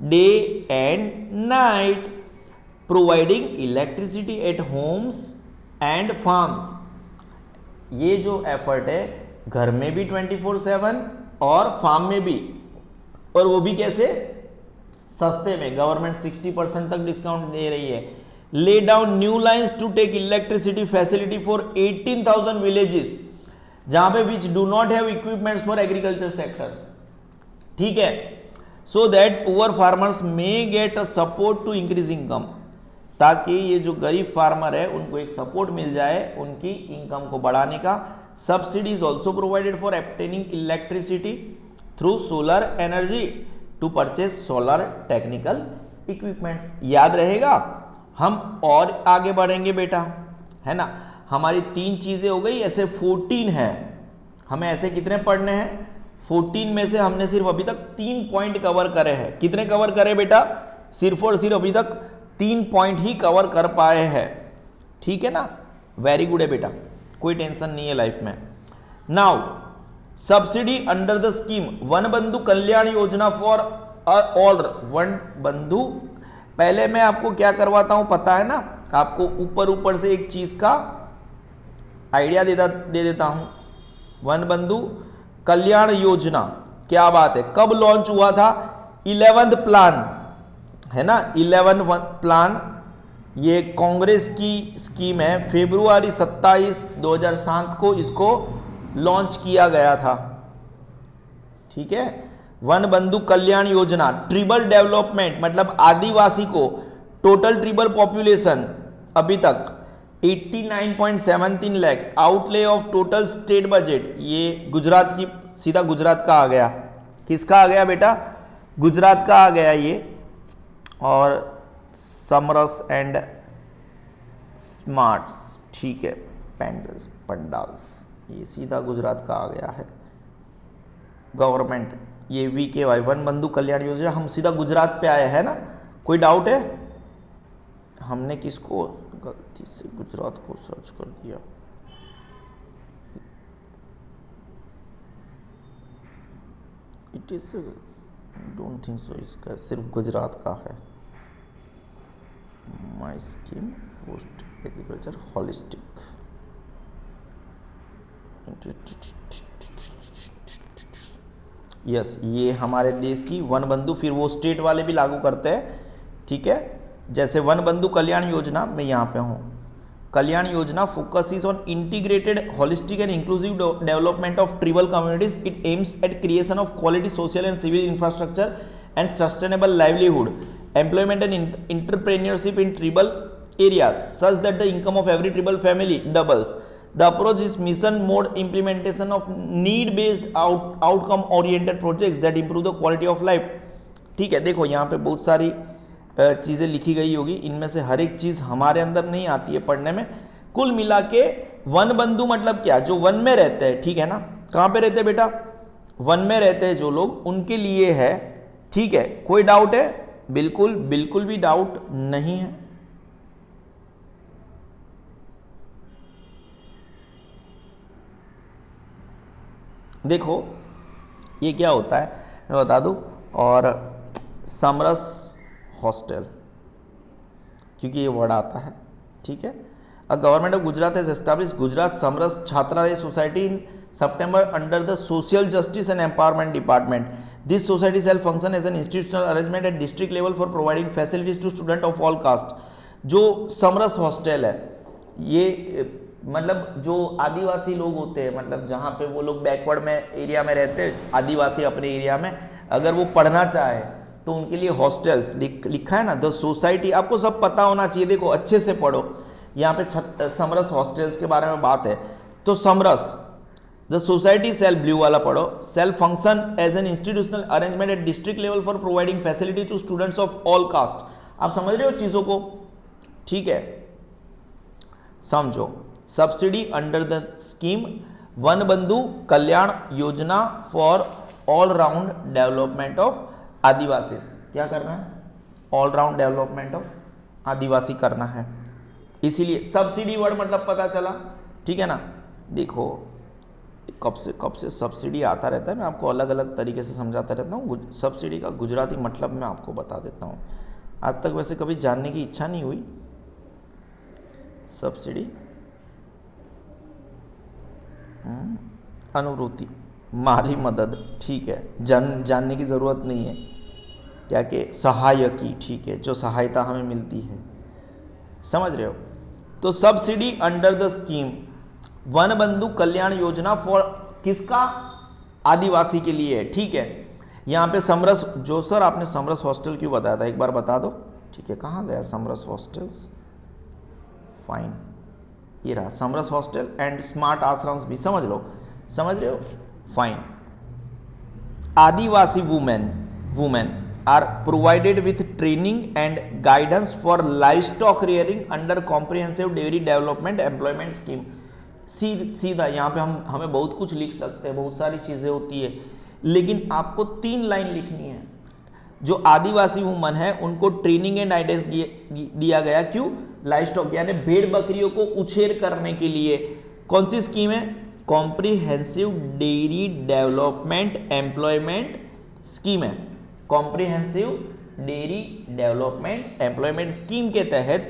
day and night, providing electricity at homes and farms. ये जो एफर्ट है घर में भी 24/7 और फार्म में भी, और वो भी कैसे, सस्ते में, गवर्नमेंट 60% तक डिस्काउंट दे रही है। Lay down new lines to take electricity facility for 18,000 villages जहां पे which do not have equipments for agriculture sector, ठीक है, so that poor farmers may get a support to increase income, ताकि ये जो गरीब फार्मर है उनको एक सपोर्ट मिल जाए उनकी इनकम को बढ़ाने का। Subsidies also provided for obtaining electricity through solar energy to purchase solar technical equipments. याद रहेगा, हम और आगे बढ़ेंगे बेटा, है ना। हमारी 3 चीजें हो गई, ऐसे 14 है, हमें ऐसे कितने पढ़ने हैं, 14 में से हमने सिर्फ अभी तक 3 पॉइंट कवर करे हैं। कितने कवर करे बेटा, सिर्फ और सिर्फ अभी तक 3 पॉइंट ही कवर कर पाए हैं, ठीक है ना। वेरी गुड है बेटा, कोई टेंशन नहीं है लाइफ में। Now subsidy under the scheme Van Bandhu Kalyan Yojana for all one बंधु। पहले मैं आपको क्या करवाता हूं पता है ना, आपको ऊपर से एक चीज का आइडिया दे देता हूं। वन बंधु कल्याण योजना क्या बात है, कब लॉन्च हुआ था, 11th प्लान है ना, 11th प्लान, ये कांग्रेस की स्कीम है। फरवरी 27, 2007 को इसको लॉन्च किया गया था, ठीक है। वन बंधु कल्याण योजना, ट्रिबल डेवलपमेंट मतलब आदिवासी को, टोटल ट्रिबल पॉपुलेशन अभी तक 89.73 lakh, outlay of total state budget, ये गुजरात की, सीधा गुजरात का आ गया। किसका आ गया बेटा, गुजरात का आ गया ये। और समरस एंड स्मार्ट्स, ठीक है, पेंडल्स पंडाल्स, ये सीधा गुजरात का आ गया है। गवर्नमेंट ये VKY वन बंधु कल्याण योजना, हम सीधा गुजरात पे आए हैं ना, कोई डाउट है, हमने किसको गलती से गुजरात को सर्च कर दिया, it is don't think so, इसका सिर्फ गुजरात का है। My scheme post agriculture holistic, yes, ये हमारे देश की वन बंधु, फिर वो स्टेट वाले भी लागू करते हैं, ठीक है। जैसे वन बंधु कल्याण योजना, मैं यहाँ पे हूँ, Kalyan Yojana focuses on integrated holistic and inclusive development of tribal communities. It aims at creation of quality social and civil infrastructure and sustainable livelihood, employment and entrepreneurship in tribal areas such that the income of every tribal family doubles. The approach is mission mode implementation of need based outcome oriented projects that improve the quality of life। ठीक है, देखो यहाँ पे बहुत सारी चीज़ें लिखी गई होगी, इनमें से हर एक चीज़ हमारे अंदर नहीं आती है पढ़ने में। कुल मिला के वन बंधु मतलब क्या, जो वन में रहते हैं, ठीक है ना। कहाँ पे रहते हैं बेटा, वन में रहते हैं जो लोग, उनके लिए है, ठीक है। कोई डाउट है, बिल्कुल बिल्कुल भी डाउट नहीं है। देखो ये क्या होता है मैं बता दूं, और समरस हॉस्टल, क्योंकि ये वर्ड आता है, ठीक है। A government of Gujarat has established Gujarat Samras Chhatralaya society in September under the Social Justice and Empowerment Department. This society shall function as an institutional arrangement at district level for providing facilities to students of all caste. जो समरस hostel है, ये मतलब जो आदिवासी लोग होते हैं, मतलब जहाँ पे वो लोग बैकवर्ड में एरिया में रहते हैं, आदिवासी अपने एरिया में, अगर वो पढ़ना चाहे तो उनके लिए हॉस्टल्स लिखा है ना, द सोसाइटी, आपको सब पता होना चाहिए। देखो अच्छे से पढ़ो, यहाँ पे समरस हॉस्टल्स के बारे में बात है। तो समरस, द सोसाइटी सेल, ब्लू वाला पढ़ो, cell function as an institutional arrangement at district level for providing facility to students of all caste. आप समझ रहे हो चीजों को, ठीक है, समझो। Subsidy under the scheme Van Bandhu Kalyan Yojana for all round development of adivasi. क्या करना है, ऑलराउंड डेवलपमेंट ऑफ आदिवासी करना है। इसीलिए सब्सिडी वर्ड मतलब पता चला, ठीक है ना। देखो कब से सब्सिडी आता रहता है, मैं आपको अलग अलग तरीके से समझाता रहता हूँ। सब्सिडी का गुजराती मतलब मैं आपको बता देता हूँ। आज तक वैसे कभी जानने की इच्छा नहीं हुई। सब्सिडी अनुरूति, माली मदद, ठीक है, जानने की ज़रूरत नहीं है। क्या कि सहायकी, ठीक है, जो सहायता हमें मिलती है, समझ रहे हो। तो subsidy under the scheme Van Bandhu Kalyan Yojana for किसका, आदिवासी के लिए है, ठीक है। यहाँ पे समरस, जो सर आपने समरस हॉस्टल क्यों बताया था, एक बार बता दो, ठीक है। कहाँ गया समरस हॉस्टल्स, फाइन, ये रहा समरस हॉस्टल एंड स्मार्ट आश्रम्स भी, समझ रहे हो, fine. Adivasi women are provided with training and guidance for livestock rearing under comprehensive dairy development employment scheme. सीधा यहाँ पे हमें बहुत कुछ लिख सकते हैं, बहुत सारी चीजें होती है, लेकिन आपको 3 लाइन लिखनी है। जो आदिवासी वुमन है उनको ट्रेनिंग एंड गाइडेंस दिया गया, क्यों, लाइवस्टॉक यानी भेड़ बकरियों को उछेर करने के लिए। कौन सी स्कीम है, comprehensive dairy development employment scheme है। Comprehensive dairy development employment scheme के तहत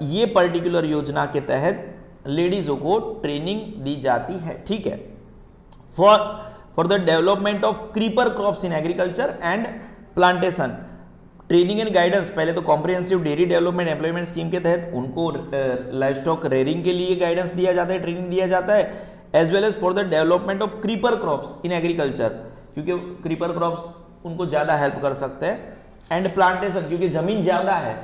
ये पर्टिकुलर योजना के तहत लेडीजों को ट्रेनिंग दी जाती है, ठीक है। For the development of creeper crops in agriculture and plantation, training and guidance. पहले तो comprehensive dairy development employment scheme के तहत उनको लाइवस्टॉक रेयरिंग के लिए गाइडेंस दिया जाता है, ट्रेनिंग दिया जाता है, as well as for the development of creeper crops in agriculture, क्योंकि क्रीपर क्रॉप्स उनको ज्यादा हेल्प कर सकते हैं, एंड प्लांटेशन, क्योंकि जमीन ज्यादा है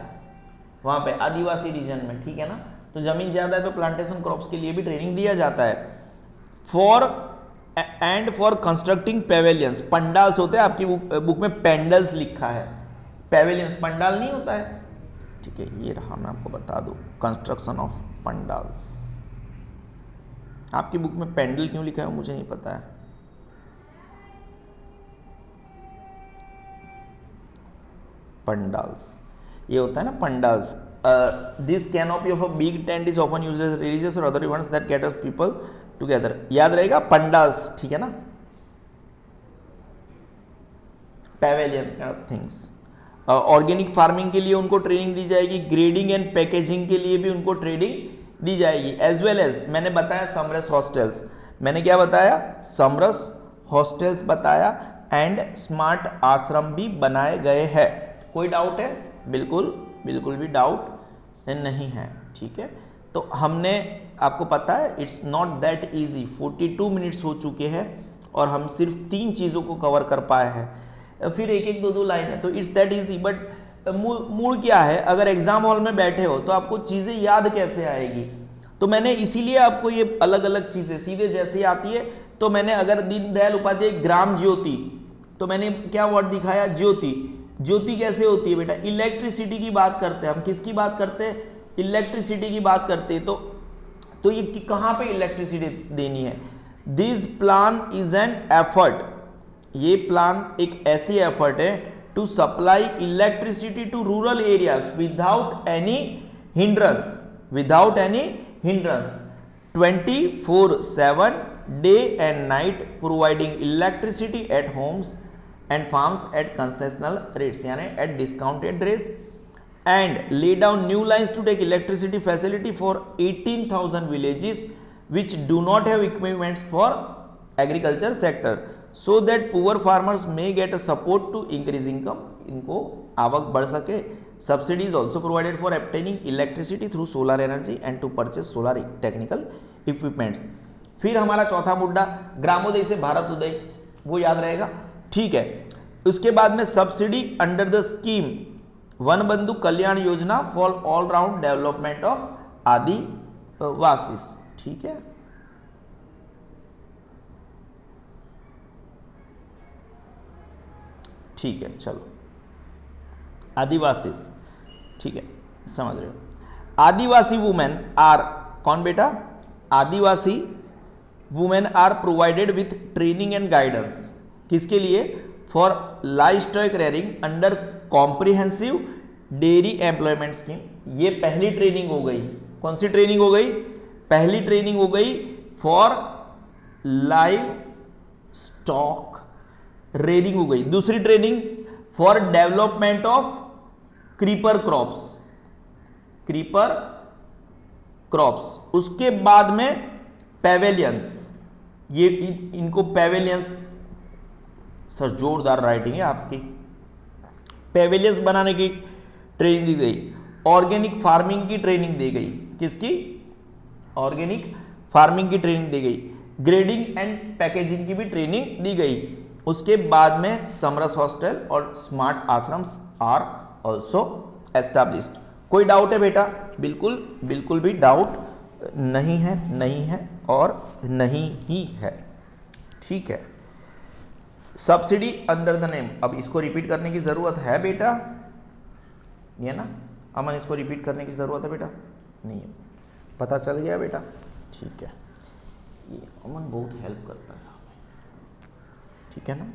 वहां पे आदिवासी रीजन में, ठीक है ना, तो जमीन ज्यादा है तो प्लांटेशन क्रॉप्स के लिए भी ट्रेनिंग दिया जाता है। फॉर कंस्ट्रक्टिंग पेवेलियंस, पंडाल्स होते हैं, आपकी बुक में पेंडल्स लिखा है, पेवेलियंस पंडाल नहीं होता है, ठीक है, ये रहा, मैं आपको बता दूं, कंस्ट्रक्शन ऑफ पंडाल्स। आपकी बुक में पेंडल क्यों लिखा है मुझे नहीं पता है। पंडाल्स, ये होता है ना pandals. This canopy of a big tent is often used as religious or other events that gather people together. याद रहेगा पंडाल्स, ठीक है ना, पेवेलियन थिंग्स। ऑर्गेनिक फार्मिंग के लिए उनको ट्रेनिंग दी जाएगी, ग्रेडिंग एंड पैकेजिंग के लिए भी उनको ट्रेनिंग दी जाएगी, एज वेल एज मैंने बताया समरस हॉस्टल्स, मैंने क्या बताया, समरस हॉस्टल्स बताया, एंड स्मार्ट आश्रम भी बनाए गए हैं। कोई डाउट है, बिल्कुल भी डाउट नहीं है, ठीक है। तो हमने, आपको पता है it's not that easy, 42 minutes हो चुके हैं और हम सिर्फ 3 चीज़ों को कवर कर पाए हैं, फिर एक 2 लाइन है, तो इट्स दैट इजी। बट मूल क्या है, अगर एग्जाम हॉल में बैठे हो तो आपको चीज़ें याद कैसे आएगी, तो मैंने इसीलिए आपको ये अलग अलग चीज़ें सीधे जैसे ही आती है, तो मैंने अगर दीनदयाल उपाध्याय ग्राम ज्योति, तो मैंने क्या वर्ड दिखाया, ज्योति। ज्योति कैसे होती है बेटा, इलेक्ट्रिसिटी की बात करते हैं हम, किसकी बात करते हैं, इलेक्ट्रिसिटी की बात करते हैं। तो ये कहां पे इलेक्ट्रिसिटी देनी है, this plan is an effort, ये प्लान एक ऐसी एफर्ट है to supply electricity to rural areas without any hindrance, 24/7 day and night, providing electricity at homes and farms at concessional rates, यानी at discounted rates, and lay down new lines to take electricity facility for 18,000 villages which do not have equipments for agriculture sector, so that poor farmers may get a support to increase income, इनको आवक बढ़ सके। Subsidy is also provided for obtaining electricity through solar energy and to purchase solar technical equipments। फिर हमारा चौथा मुद्दा ग्रामोदय से भारत उदय, वो याद रहेगा, ठीक है। उसके बाद में subsidy under the scheme Van Bandhu Kalyan Yojana for all round development of adivasi, ठीक है। ठीक है, चलो आदिवासी, ठीक है, समझ रहे हो। आदिवासी वुमेन आर, कौन बेटा, adivasi women are provided with training and guidance, किसके लिए, for livestock rearing under comprehensive dairy employment scheme. ये पहली ट्रेनिंग हो गई। कौन सी ट्रेनिंग हो गई? पहली ट्रेनिंग हो गई फॉर लाइव स्टॉक रेयरिंग हो गई। दूसरी training for development of creeper crops, creeper crops. उसके बाद में पेवेलियंस, ये इनको पेवेलियंस, सर जोरदार राइटिंग है आपकी, पेवेलियंस बनाने की ट्रेनिंग दी गई। ऑर्गेनिक फार्मिंग की ट्रेनिंग दी गई। किसकी? ऑर्गेनिक फार्मिंग की ट्रेनिंग दी गई। ग्रेडिंग एंड पैकेजिंग की भी ट्रेनिंग दी गई। उसके बाद में समरस हॉस्टल और smart ashrams are also established. कोई डाउट है बेटा? बिल्कुल बिल्कुल भी डाउट नहीं है, नहीं है और नहीं ही है। ठीक है। सब्सिडी अंडर द नेम, अब इसको रिपीट करने की जरूरत है बेटा? ये ना अमन, इसको रिपीट करने की जरूरत है बेटा? नहीं है, पता चल गया बेटा? ठीक है, ये अमन बहुत हेल्प करता है, ठीक है ना।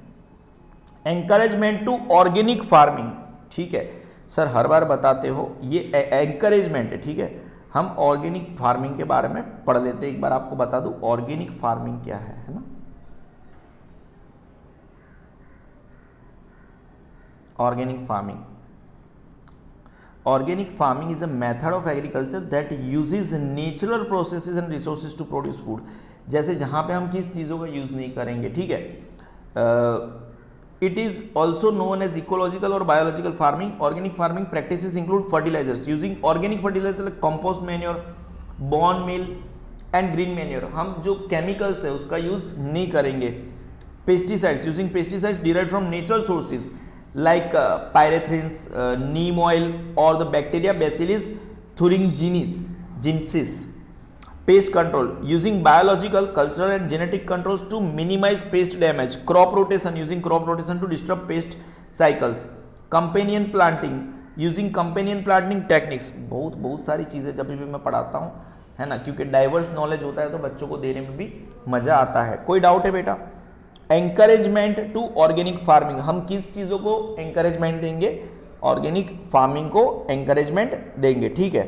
एंकरेजमेंट टू ऑर्गेनिक फार्मिंग, ठीक है सर, हर बार बताते हो, ये एंकरेजमेंट है, ठीक है। हम ऑर्गेनिक फार्मिंग के बारे में पढ़ लेते हैं। एक बार आपको बता दूं ऑर्गेनिक फार्मिंग क्या है ना। Organic farming, organic farming is a method of agriculture that uses natural processes and resources to produce food. जैसे जहां पे हम किस चीज़ों का यूज नहीं करेंगे, ठीक है। It is also known as ecological or biological farming. Organic farming practices include fertilizers using organic fertilizer like compost manure, bone meal and green manure. हम जो केमिकल्स है उसका यूज नहीं करेंगे। Pesticides using pesticides derived from natural sources like pyrethrin, neem oil or the bacteria Bacillus thuringiensis. Pest control using biological, cultural and genetic controls to minimize pest damage. Crop rotation using crop rotation to disrupt pest cycles. Companion planting using companion planting techniques. बहुत सारी चीज़ें जब भी मैं पढ़ाता हूँ, है ना, क्योंकि डाइवर्स नॉलेज होता है तो बच्चों को देने में भी मजा आता है। कोई डाउट है बेटा? एंकरेजमेंट टू ऑर्गेनिक फार्मिंग, हम किस चीजों को एंकरेजमेंट देंगे? ऑर्गेनिक फार्मिंग को एंकरेजमेंट देंगे, ठीक है।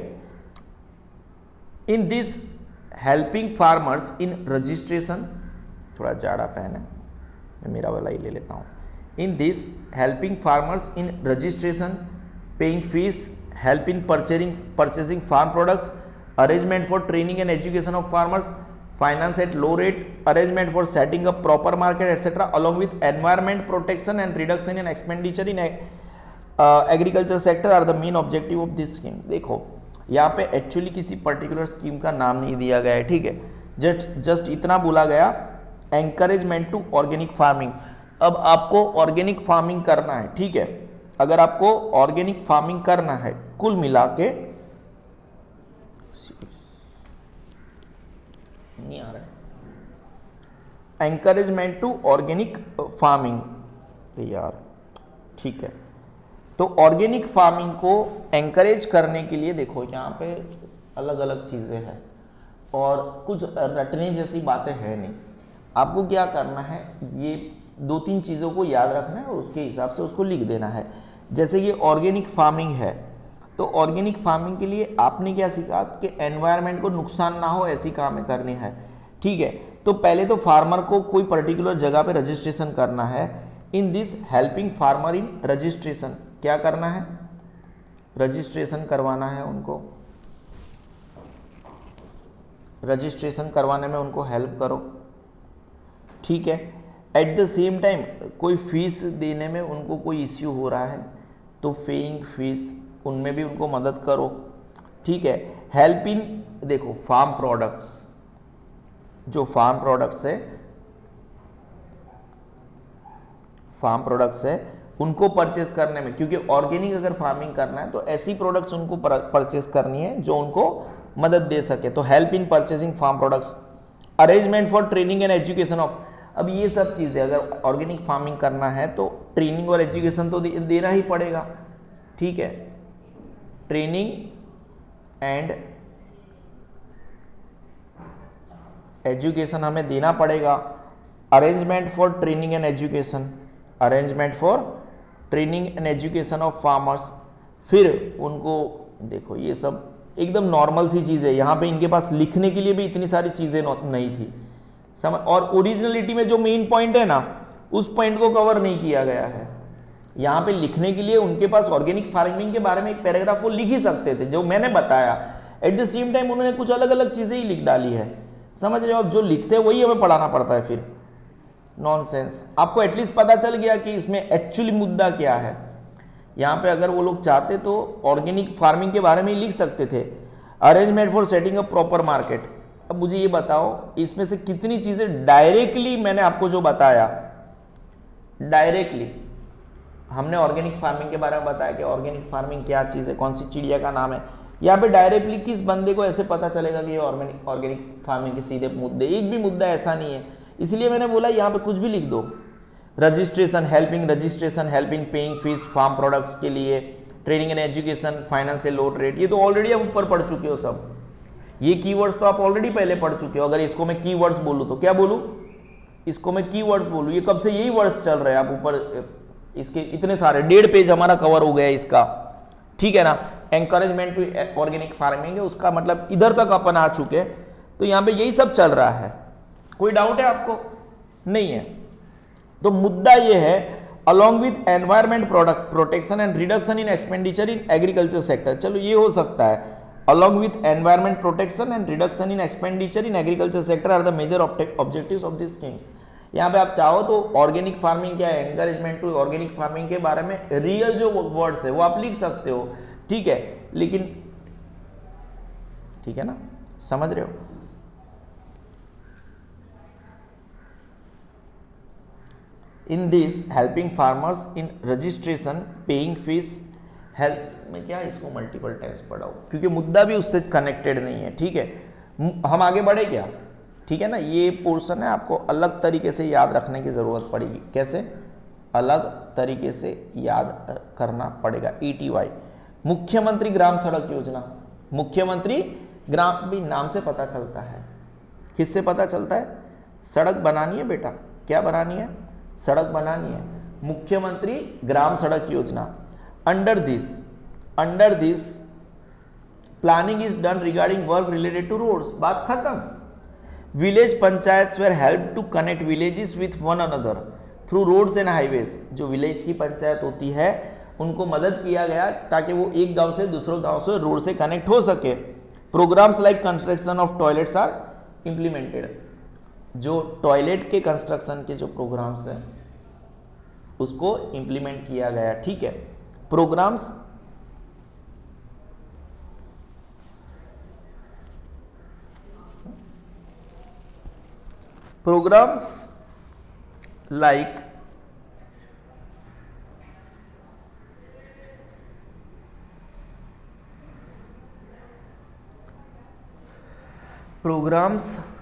इन this helping farmers in registration, थोड़ा जाड़ा पेन है, मैं मेरा वाला ही ले लेता हूँ। In this helping farmers in registration, paying fees, help in purchasing farm products, arrangement for training and education of farmers, finance at low rate, arrangement for setting up proper market etc. along with environment protection and reduction in expenditure in agriculture sector are the main objective of this scheme। देखो यहाँ पे actually किसी particular scheme का नाम नहीं दिया गया है, ठीक है, जस्ट इतना बोला गया एंकरेजमेंट टू ऑर्गेनिक फार्मिंग। अब आपको ऑर्गेनिक फार्मिंग करना है, ठीक है, अगर आपको ऑर्गेनिक फार्मिंग करना है कुल मिला के नहीं आ रहा है, एंकरेजमेंट टू ऑर्गेनिक फार्मिंग यार, ठीक है। तो ऑर्गेनिक फार्मिंग को एंकरेज करने के लिए देखो यहाँ पे अलग अलग चीजें हैं और कुछ रटने जैसी बातें हैं नहीं। आपको क्या करना है, ये 2-3 चीजों को याद रखना है और उसके हिसाब से उसको लिख देना है। जैसे ये ऑर्गेनिक फार्मिंग है, तो ऑर्गेनिक फार्मिंग के लिए आपने क्या सीखा कि एनवायरनमेंट को नुकसान ना हो ऐसी कामें करनी है, ठीक है। तो पहले तो फार्मर को कोई पर्टिकुलर जगह पे रजिस्ट्रेशन करना है। इन this helping farmer in registration, क्या करना है? रजिस्ट्रेशन करवाना है उनको, रजिस्ट्रेशन करवाने में उनको हेल्प करो, ठीक है। एट द सेम टाइम कोई फीस देने में उनको कोई इश्यू हो रहा है तो पेइंग फीस, उनमें भी उनको मदद करो, ठीक है। हेल्प इन, देखो फार्म प्रोडक्ट्स, जो फार्म प्रोडक्ट्स है, फार्म प्रोडक्ट्स है उनको परचेस करने में, क्योंकि ऑर्गेनिक अगर फार्मिंग करना है तो ऐसी प्रोडक्ट्स उनको परचेस करनी है जो उनको मदद दे सके। तो help in purchasing farm products, arrangement for training and education of, अब ये सब चीजें अगर ऑर्गेनिक फार्मिंग करना है तो ट्रेनिंग और एजुकेशन तो देना ही पड़ेगा, ठीक है। ट्रेनिंग एंड एजुकेशन हमें देना पड़ेगा। Arrangement for training and education, arrangement for training and education of farmers. फिर उनको देखो ये सब एकदम नॉर्मल सी चीज़ है, यहाँ पे इनके पास लिखने के लिए भी इतनी सारी चीज़ें नहीं थी समझ। और ओरिजिनलिटी में जो मेन पॉइंट है ना, उस पॉइंट को कवर नहीं किया गया है। यहाँ पे लिखने के लिए उनके पास ऑर्गेनिक फार्मिंग के बारे में एक पैराग्राफ वो लिख ही सकते थे जो मैंने बताया, एट द सेम टाइम उन्होंने कुछ अलग अलग चीज़ें ही लिख डाली है, समझ रहे हो। अब जो लिखते हैं वही हमें पढ़ाना पड़ता है, फिर नॉनसेंस। आपको एटलीस्ट पता चल गया कि इसमें एक्चुअली मुद्दा क्या है। यहाँ पे अगर वो लोग चाहते तो ऑर्गेनिक फार्मिंग के बारे में ही लिख सकते थे, arrangement for setting a proper market. अब मुझे ये बताओ इसमें से कितनी चीज़ें डायरेक्टली मैंने आपको जो बताया, डायरेक्टली हमने ऑर्गेनिक फार्मिंग के बारे में बताया कि ऑर्गेनिक फार्मिंग क्या चीज़ है, कौन सी चिड़िया का नाम है। यहाँ पे डायरेक्टली किस बंदे को ऐसे पता चलेगा कि ये ऑर्गेनिक फार्मिंग के सीधे मुद्दे, एक भी मुद्दा ऐसा नहीं है। इसलिए मैंने बोला यहाँ पे कुछ भी लिख दो, registration helping paying fees farm products के लिए, training and education, financial load rate, ये तो ऑलरेडी आप ऊपर पढ़ चुके हो सब। ये कीवर्ड्स तो आप ऑलरेडी पहले पढ़ चुके हो। अगर इसको मैं कीवर्ड्स बोलूँ तो क्या बोलूँ, इसको मैं कीवर्ड्स बोलूँ, ये कब से यही वर्ड्स चल रहे हैं। आप ऊपर इसके इतने सारे 1.5 पेज हमारा कवर हो गया है इसका, ठीक है ना। एंकरेजमेंट टू ऑर्गेनिक फार्मिंग है, उसका मतलब इधर तक अपन आ चुके हैं। तो यहाँ पे यही सब चल रहा है, कोई डाउट है आपको? नहीं है। तो मुद्दा ये है, along with environment product protection and reduction in expenditure in agriculture sector. चलो ये हो सकता है, along with environment protection and reduction in expenditure in agriculture sector are the major objectives of this schemes. यहाँ पे आप चाहो तो ऑर्गेनिक फार्मिंग क्या है, एनकरेजमेंट टू ऑर्गेनिक फार्मिंग के बारे में रियल जो वर्ड्स है वो आप लिख सकते हो, ठीक है। लेकिन ठीक है ना, समझ रहे हो। इन this helping farmers in registration paying fees, help में क्या इसको मल्टीपल टाइम्स पढ़ाओ क्योंकि मुद्दा भी उससे कनेक्टेड नहीं है, ठीक है। हम आगे बढ़े क्या, ठीक है ना। ये पोर्शन है, आपको अलग तरीके से याद रखने की जरूरत पड़ेगी। कैसे? अलग तरीके से याद करना पड़ेगा। ETY, मुख्यमंत्री ग्राम सड़क योजना। मुख्यमंत्री ग्राम भी नाम से पता चलता है, किससे पता चलता है? सड़क बनानी है बेटा, क्या बनानी है? सड़क बनानी है। मुख्यमंत्री Gram Sadak Yojana. Under this planning is done regarding work related to roads. बात खत्म। Village panchayat were help to connect villages with one another through roads and highways. जो विलेज की पंचायत होती है उनको मदद किया गया ताकि वो एक गांव से दूसरे गांव से रोड से कनेक्ट हो सके। Programs like construction of toilets are implemented. जो टॉयलेट के कंस्ट्रक्शन के जो प्रोग्राम्स हैं उसको इम्प्लीमेंट किया गया, ठीक है। Programs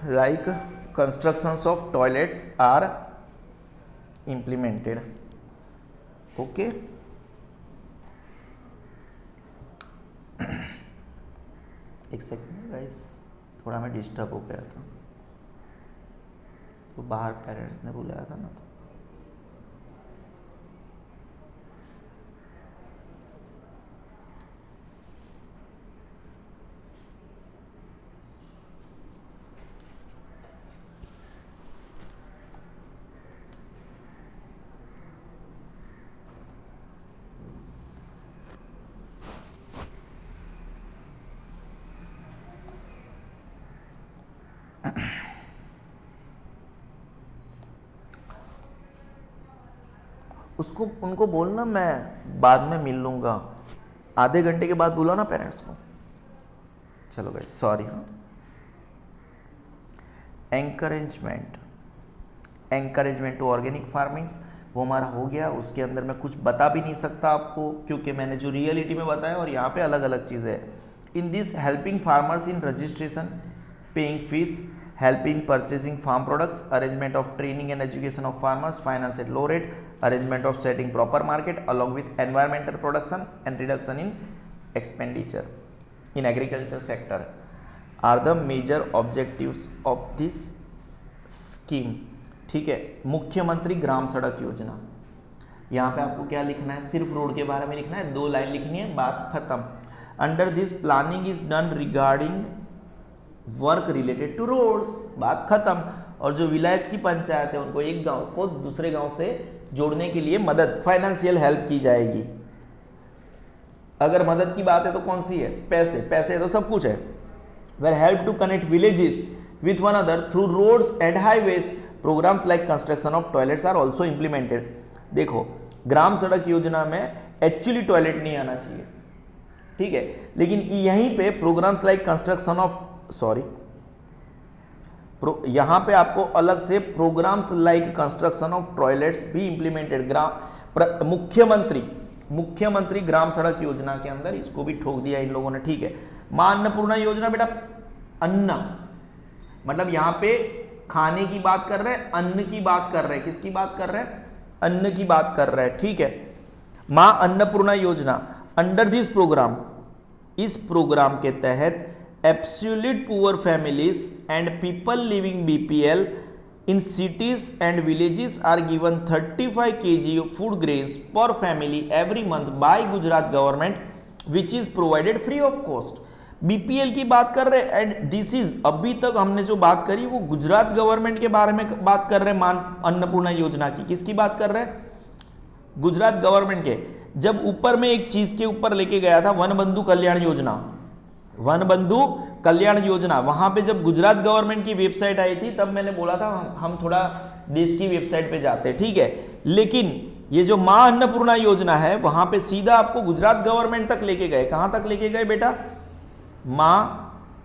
like constructions of toilets are implemented. Okay, एक सेकंड गाइस, थोड़ा मैं डिस्टर्ब हो गया था, तो बाहर पेरेंट्स ने बुलाया था ना। उसको उनको बोलना मैं बाद में मिल लूंगा, आधे घंटे के बाद बुलाना पेरेंट्स को। चलो भाई सॉरी। हाँ, एंकरेजमेंट टू ऑर्गेनिक फार्मिंग्स वो हमारा हो गया। उसके अंदर मैं कुछ बता भी नहीं सकता आपको क्योंकि मैंने जो रियलिटी में बताया और यहाँ पे अलग अलग चीज़ें है। इन this helping farmers in registration paying fees, helping purchasing farm products, arrangement of training and education of farmers, finance at low rate, arrangement of setting proper market along with environmental production and reduction in expenditure in agriculture sector are the major objectives of this scheme, ठीक है। मुख्यमंत्री ग्राम सड़क योजना, यहाँ पे आपको क्या लिखना है, सिर्फ रोड के बारे में लिखना है, 2 लाइन लिखनी है, बात खत्म। Under this planning is done regarding work related to roads, बात खत्म। और जो विलेज की पंचायत है उनको एक गांव को दूसरे गांव से जोड़ने के लिए मदद, फाइनेंशियल हेल्प की जाएगी। अगर मदद की बात है तो कौन सी है, पैसे, पैसे है तो सब कुछ है। Were help to connect villages with one other through roads and highways, programs like construction of toilets are also implemented. देखो ग्राम सड़क योजना में एक्चुअली टॉयलेट नहीं आना चाहिए, ठीक है, लेकिन यहीं पे प्रोग्राम्स लाइक कंस्ट्रक्शन ऑफ यहां पे आपको अलग से programs like construction of toilets भी इंप्लीमेंटेड। मुख्यमंत्री ग्राम सड़क योजना के अंदर इसको भी ठोक दिया इन लोगों ने, ठीक है। मां अन्नपूर्णा योजना, बेटा अन्न मतलब यहां पे खाने की बात कर रहे हैं, अन्न की बात कर रहे हैं, किसकी बात कर रहे हैं, अन्न की बात कर रहे हैं, ठीक है। Maa Annapurna Yojana, under this program, इस प्रोग्राम के तहत absolute poor families and people living BPL in cities and villages are given 35 kg of food grains per family every month by Gujarat government which is provided free of cost. BPL की बात कर रहे हैं and this is, अभी तक हमने जो बात करी वो गुजरात गवर्नमेंट के बारे में बात कर रहे हैं, मान अन्नपूर्णा योजना की। किसकी बात कर रहे हैं, गुजरात गवर्नमेंट के। जब ऊपर में एक चीज के ऊपर लेके गया था वन बंधु कल्याण योजना, वन बंधु कल्याण योजना, वहां पे जब गुजरात गवर्नमेंट की वेबसाइट आई थी तब मैंने बोला था हम थोड़ा देश की वेबसाइट पे जाते, ठीक है। लेकिन ये जो मां अन्नपूर्णा योजना है वहां पे सीधा आपको गुजरात गवर्नमेंट तक लेके गए। कहां तक लेके गए बेटा, मां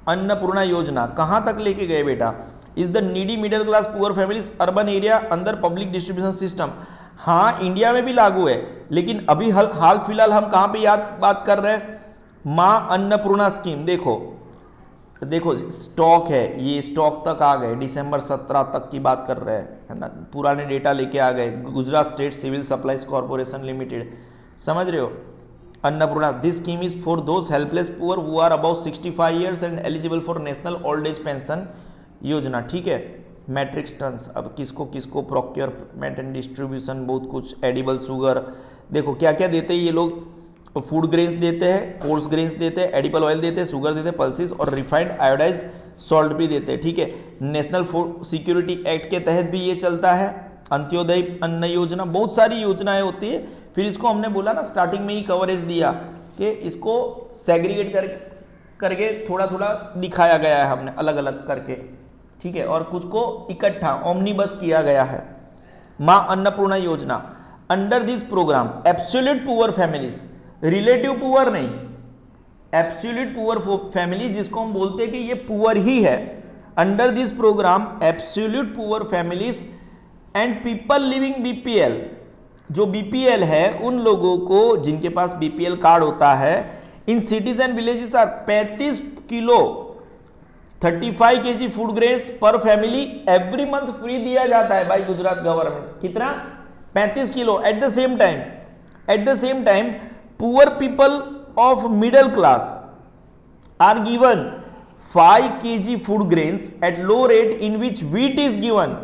अन्नपूर्णा योजना कहां तक लेके गए बेटा, is the needy middle class poor families urban area under public distribution system. हाँ इंडिया में भी लागू है, लेकिन अभी हाल फिलहाल हम कहां पे बात कर रहे हैं, मां अन्नपूर्णा स्कीम। देखो स्टॉक है, ये स्टॉक तक आ गए, दिसंबर 17 तक की बात कर रहे हैं, है ना, पुराने डेटा लेके आ गए। Gujarat state civil supplies corporation limited, समझ रहे हो। Annapurna, this scheme is for those helpless poor who are about 65 years and eligible for national old age pension Yojana, ठीक है। मैट्रिक्स टन्स, अब किसको किसको, प्रोक्योरमेंट एंड डिस्ट्रीब्यूशन, बहुत कुछ, एडिबल शुगर, देखो क्या क्या देते हैं ये लोग, फूड ग्रेन्स देते हैं, कोर्स ग्रेन्स देते हैं, एडिबल ऑयल देते हैं, शुगर देते हैं, पल्सिस और रिफाइंड आयोडाइज सॉल्ट भी देते हैं, ठीक है। नेशनल फूड सिक्योरिटी एक्ट के तहत भी ये चलता है, अंत्योदय अन्न योजना, बहुत सारी योजनाएं होती है। फिर इसको हमने बोला ना स्टार्टिंग में ही कवरेज दिया कि इसको सेग्रीगेट करके थोड़ा थोड़ा दिखाया गया है हमने अलग अलग करके, ठीक है, और कुछ को इकट्ठा ओमनीबस किया गया है। Maa Annapurna Yojana, under this program absolute poor families, relative poor नहीं, एब्सोल्यूट पुअर फैमिली जिसको हम बोलते हैं कि ये पुअर ही है। Under this program absolute poor families and people living BPL, जो बीपीएल है उन लोगों को जिनके पास बीपीएल कार्ड होता है, in cities and villages are 35 kilo 35 kg food grains per family every month free दिया जाता है बाय गुजरात गवर्नमेंट। कितना, 35 kilo. At the same time poor people of middle class are given 5 kg food grains at low rate in which wheat is given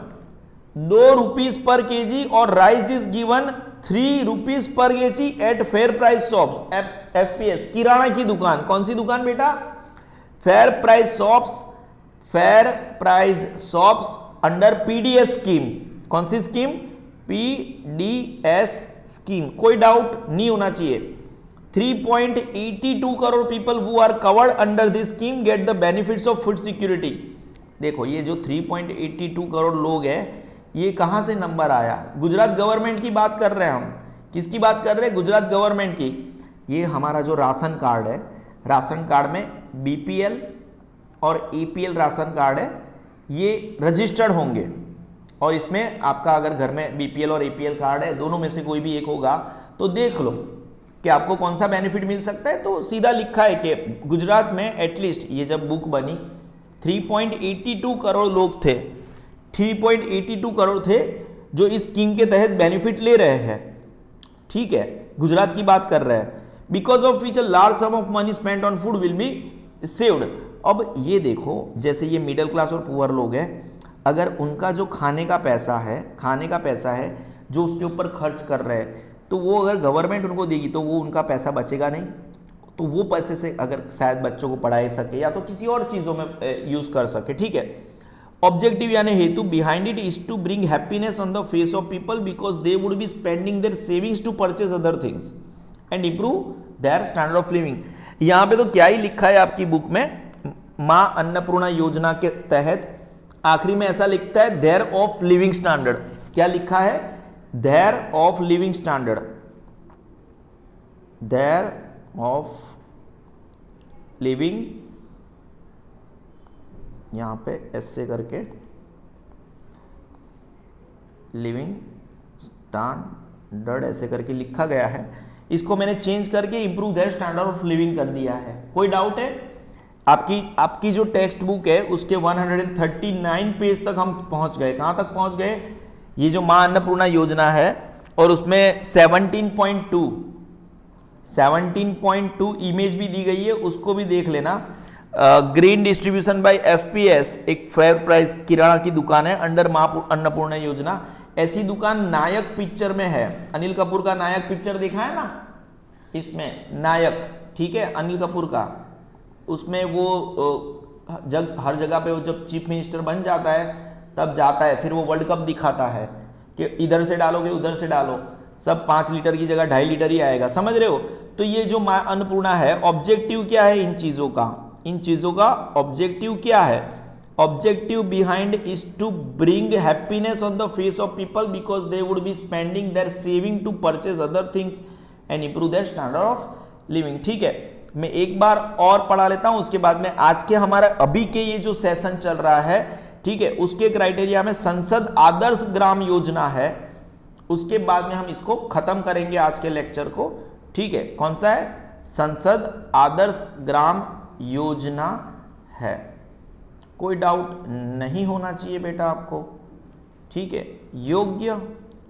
2 rupees per kg और rice is given 3 rupees per kg at fair price shops, FPS, किराना की दुकान। कौन सी दुकान बेटा, fair price shops under PDS scheme. कौन सी स्कीम, पीडीएस स्कीम, कोई डाउट नहीं होना चाहिए। 3.82 crore people who are covered under this scheme get the benefits of food security. देखो ये जो 3.82 करोड़ लोग हैं, ये कहां से नंबर आया, गुजरात गवर्नमेंट की बात कर रहे हैं हम। किसकी बात कर रहे हैं, गुजरात गवर्नमेंट की। ये हमारा जो राशन कार्ड है, राशन कार्ड में बीपीएल और एपीएल राशन कार्ड है, ये रजिस्टर्ड होंगे और इसमें आपका अगर घर में बीपीएल और एपीएल कार्ड है, दोनों में से कोई भी एक होगा, तो देख लो कि आपको कौन सा बेनिफिट मिल सकता है। तो सीधा लिखा है कि गुजरात में एटलीस्ट, ये जब बुक बनी 3.82 करोड़ लोग थे, 3.82 करोड़ थे जो इस स्कीम के तहत बेनिफिट ले रहे हैं, ठीक है, गुजरात की बात कर रहे हैं। Because of which a large some of money spent on food will be saved. अब ये देखो, जैसे ये मिडिल क्लास और पुअर लोग हैं, अगर उनका जो खाने का पैसा है जो उसके ऊपर खर्च कर रहे हैं, तो वो अगर गवर्नमेंट उनको देगी तो वो उनका पैसा बचेगा नहीं, तो वो पैसे से अगर शायद बच्चों को पढ़ा सके या तो किसी और चीज़ों में यूज कर सके, ठीक है। ऑब्जेक्टिव यानी हेतु behind it is to bring happiness on the face of people because they would be spending their savings to purchase other things and improve their standard of living. यहाँ पे तो क्या ही लिखा है आपकी बुक में, माँ अन्नपूर्णा योजना के तहत आखिरी में ऐसा लिखता है देयर ऑफ लिविंग स्टैंडर्ड। क्या लिखा है? Their of living standard, their of living, यहां पे ऐसे करके लिविंग स्टैंडर्ड ऐसे करके लिखा गया है, इसको मैंने चेंज करके improve their standard of living कर दिया है। कोई डाउट है? आपकी जो टेक्स्ट बुक है उसके 139 पेज तक हम पहुंच गए। कहां तक पहुंच गए? ये जो मां अन्नपूर्णा योजना है और उसमें 17.2 इमेज भी दी गई है, उसको भी देख लेना। ग्रीन डिस्ट्रीब्यूशन बाय एफपीएस एक फेयर प्राइस किराना की दुकान है अंडर मां अन्नपूर्णा योजना। ऐसी दुकान नायक पिक्चर में है, अनिल कपूर का नायक पिक्चर देखा है ना, इसमें नायक, ठीक है, अनिल कपूर का, उसमें वो हर जगह पे वो जब चीफ मिनिस्टर बन जाता है तब जाता है, फिर वो वर्ल्ड कप दिखाता है कि इधर से डालोगे उधर से डालो, सब 5 लीटर की जगह 2.5 लीटर ही आएगा, समझ रहे हो। तो ये जो मां अन्नपूर्णा है, ऑब्जेक्टिव क्या है इन चीजों का ऑब्जेक्टिव क्या है? Objective behind is to bring happiness on the face of people because they would be spending their saving to purchase other things and improve their standard of living. ठीक है, मैं एक बार और पढ़ा लेता हूं, उसके बाद में आज के हमारा अभी के ये जो सेशन चल रहा है, ठीक है, उसके क्राइटेरिया में संसद आदर्श ग्राम योजना है, उसके बाद में हम इसको खत्म करेंगे आज के लेक्चर को। ठीक है, कौन सा है? संसद आदर्श ग्राम योजना है। कोई डाउट नहीं होना चाहिए बेटा आपको, ठीक है।